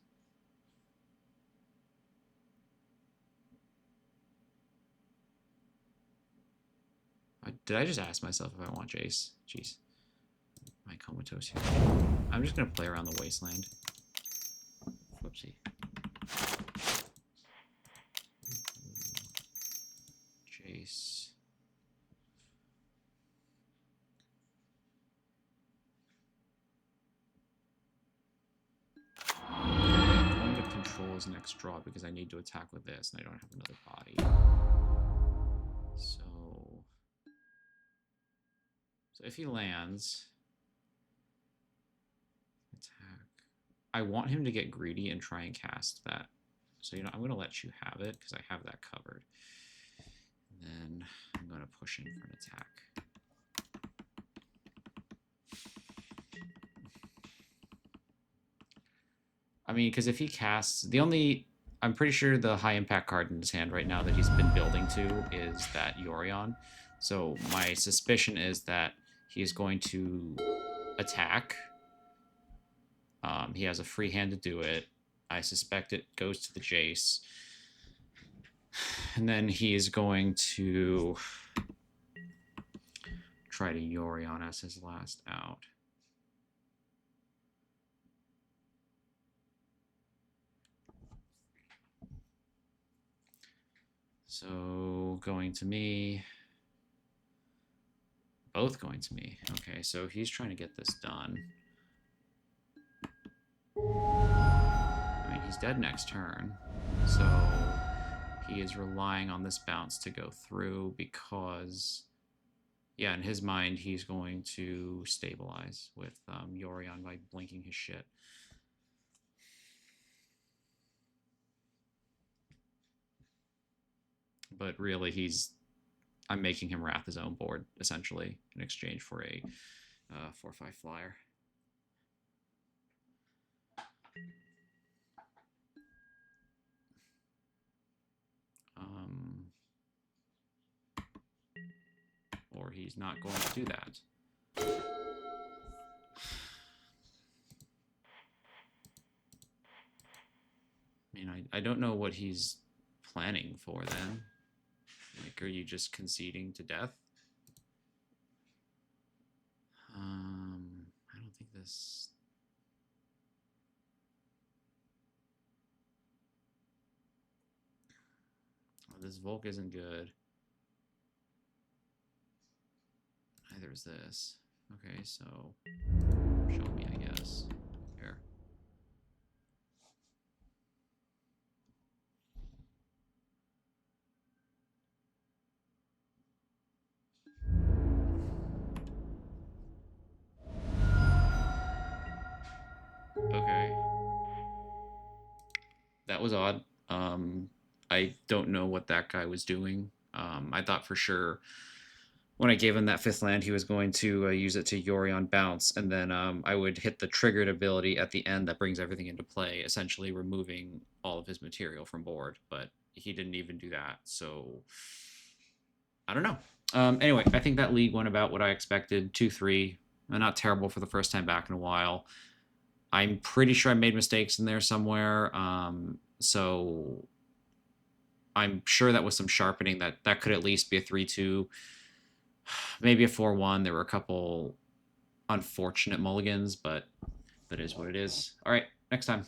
Did I just ask myself if I want Jace? Jeez. Am I comatose here? I'm just going to play around the wasteland. Whoopsie. Jace. I'm going to control his next draw because I need to attack with this and I don't have another body. So if he lands, attack. I want him to get greedy and try and cast that. So, you know, I'm going to let you have it because I have that covered. And then I'm going to push in for an attack. I mean, because if he casts... I'm pretty sure the high impact card in his hand right now that he's been building to is that Yorion. So my suspicion is that he's going to attack. He has a free hand to do it. I suspect it goes to the Jace. And then he is going to try to Yorion as his last out. So going to me. Both going to me. Okay, so he's trying to get this done. I mean, he's dead next turn. So he is relying on this bounce to go through because, yeah, in his mind, he's going to stabilize with Yorion by blinking his shit. But really, I'm making him wrath his own board, essentially, in exchange for a 4/5 flyer. Or he's not going to do that. I mean, I don't know what he's planning for then. Like, are you just conceding to death? I don't think this... Oh, this Volk isn't good. Neither is this. Okay, so show me, I guess. Here. Okay. That was odd. I don't know what that guy was doing. I thought for sure when I gave him that 5th land, he was going to use it to Yorion bounce, and then I would hit the triggered ability at the end that brings everything into play, essentially removing all of his material from board, but he didn't even do that, so I don't know. Anyway, I think that league went about what I expected, 2-3, not terrible for the first time back in a while. I'm pretty sure I made mistakes in there somewhere, so I'm sure that was some sharpening. That could at least be a 3-2, maybe a 4-1. There were a couple unfortunate mulligans, but that is what it is. All right, next time.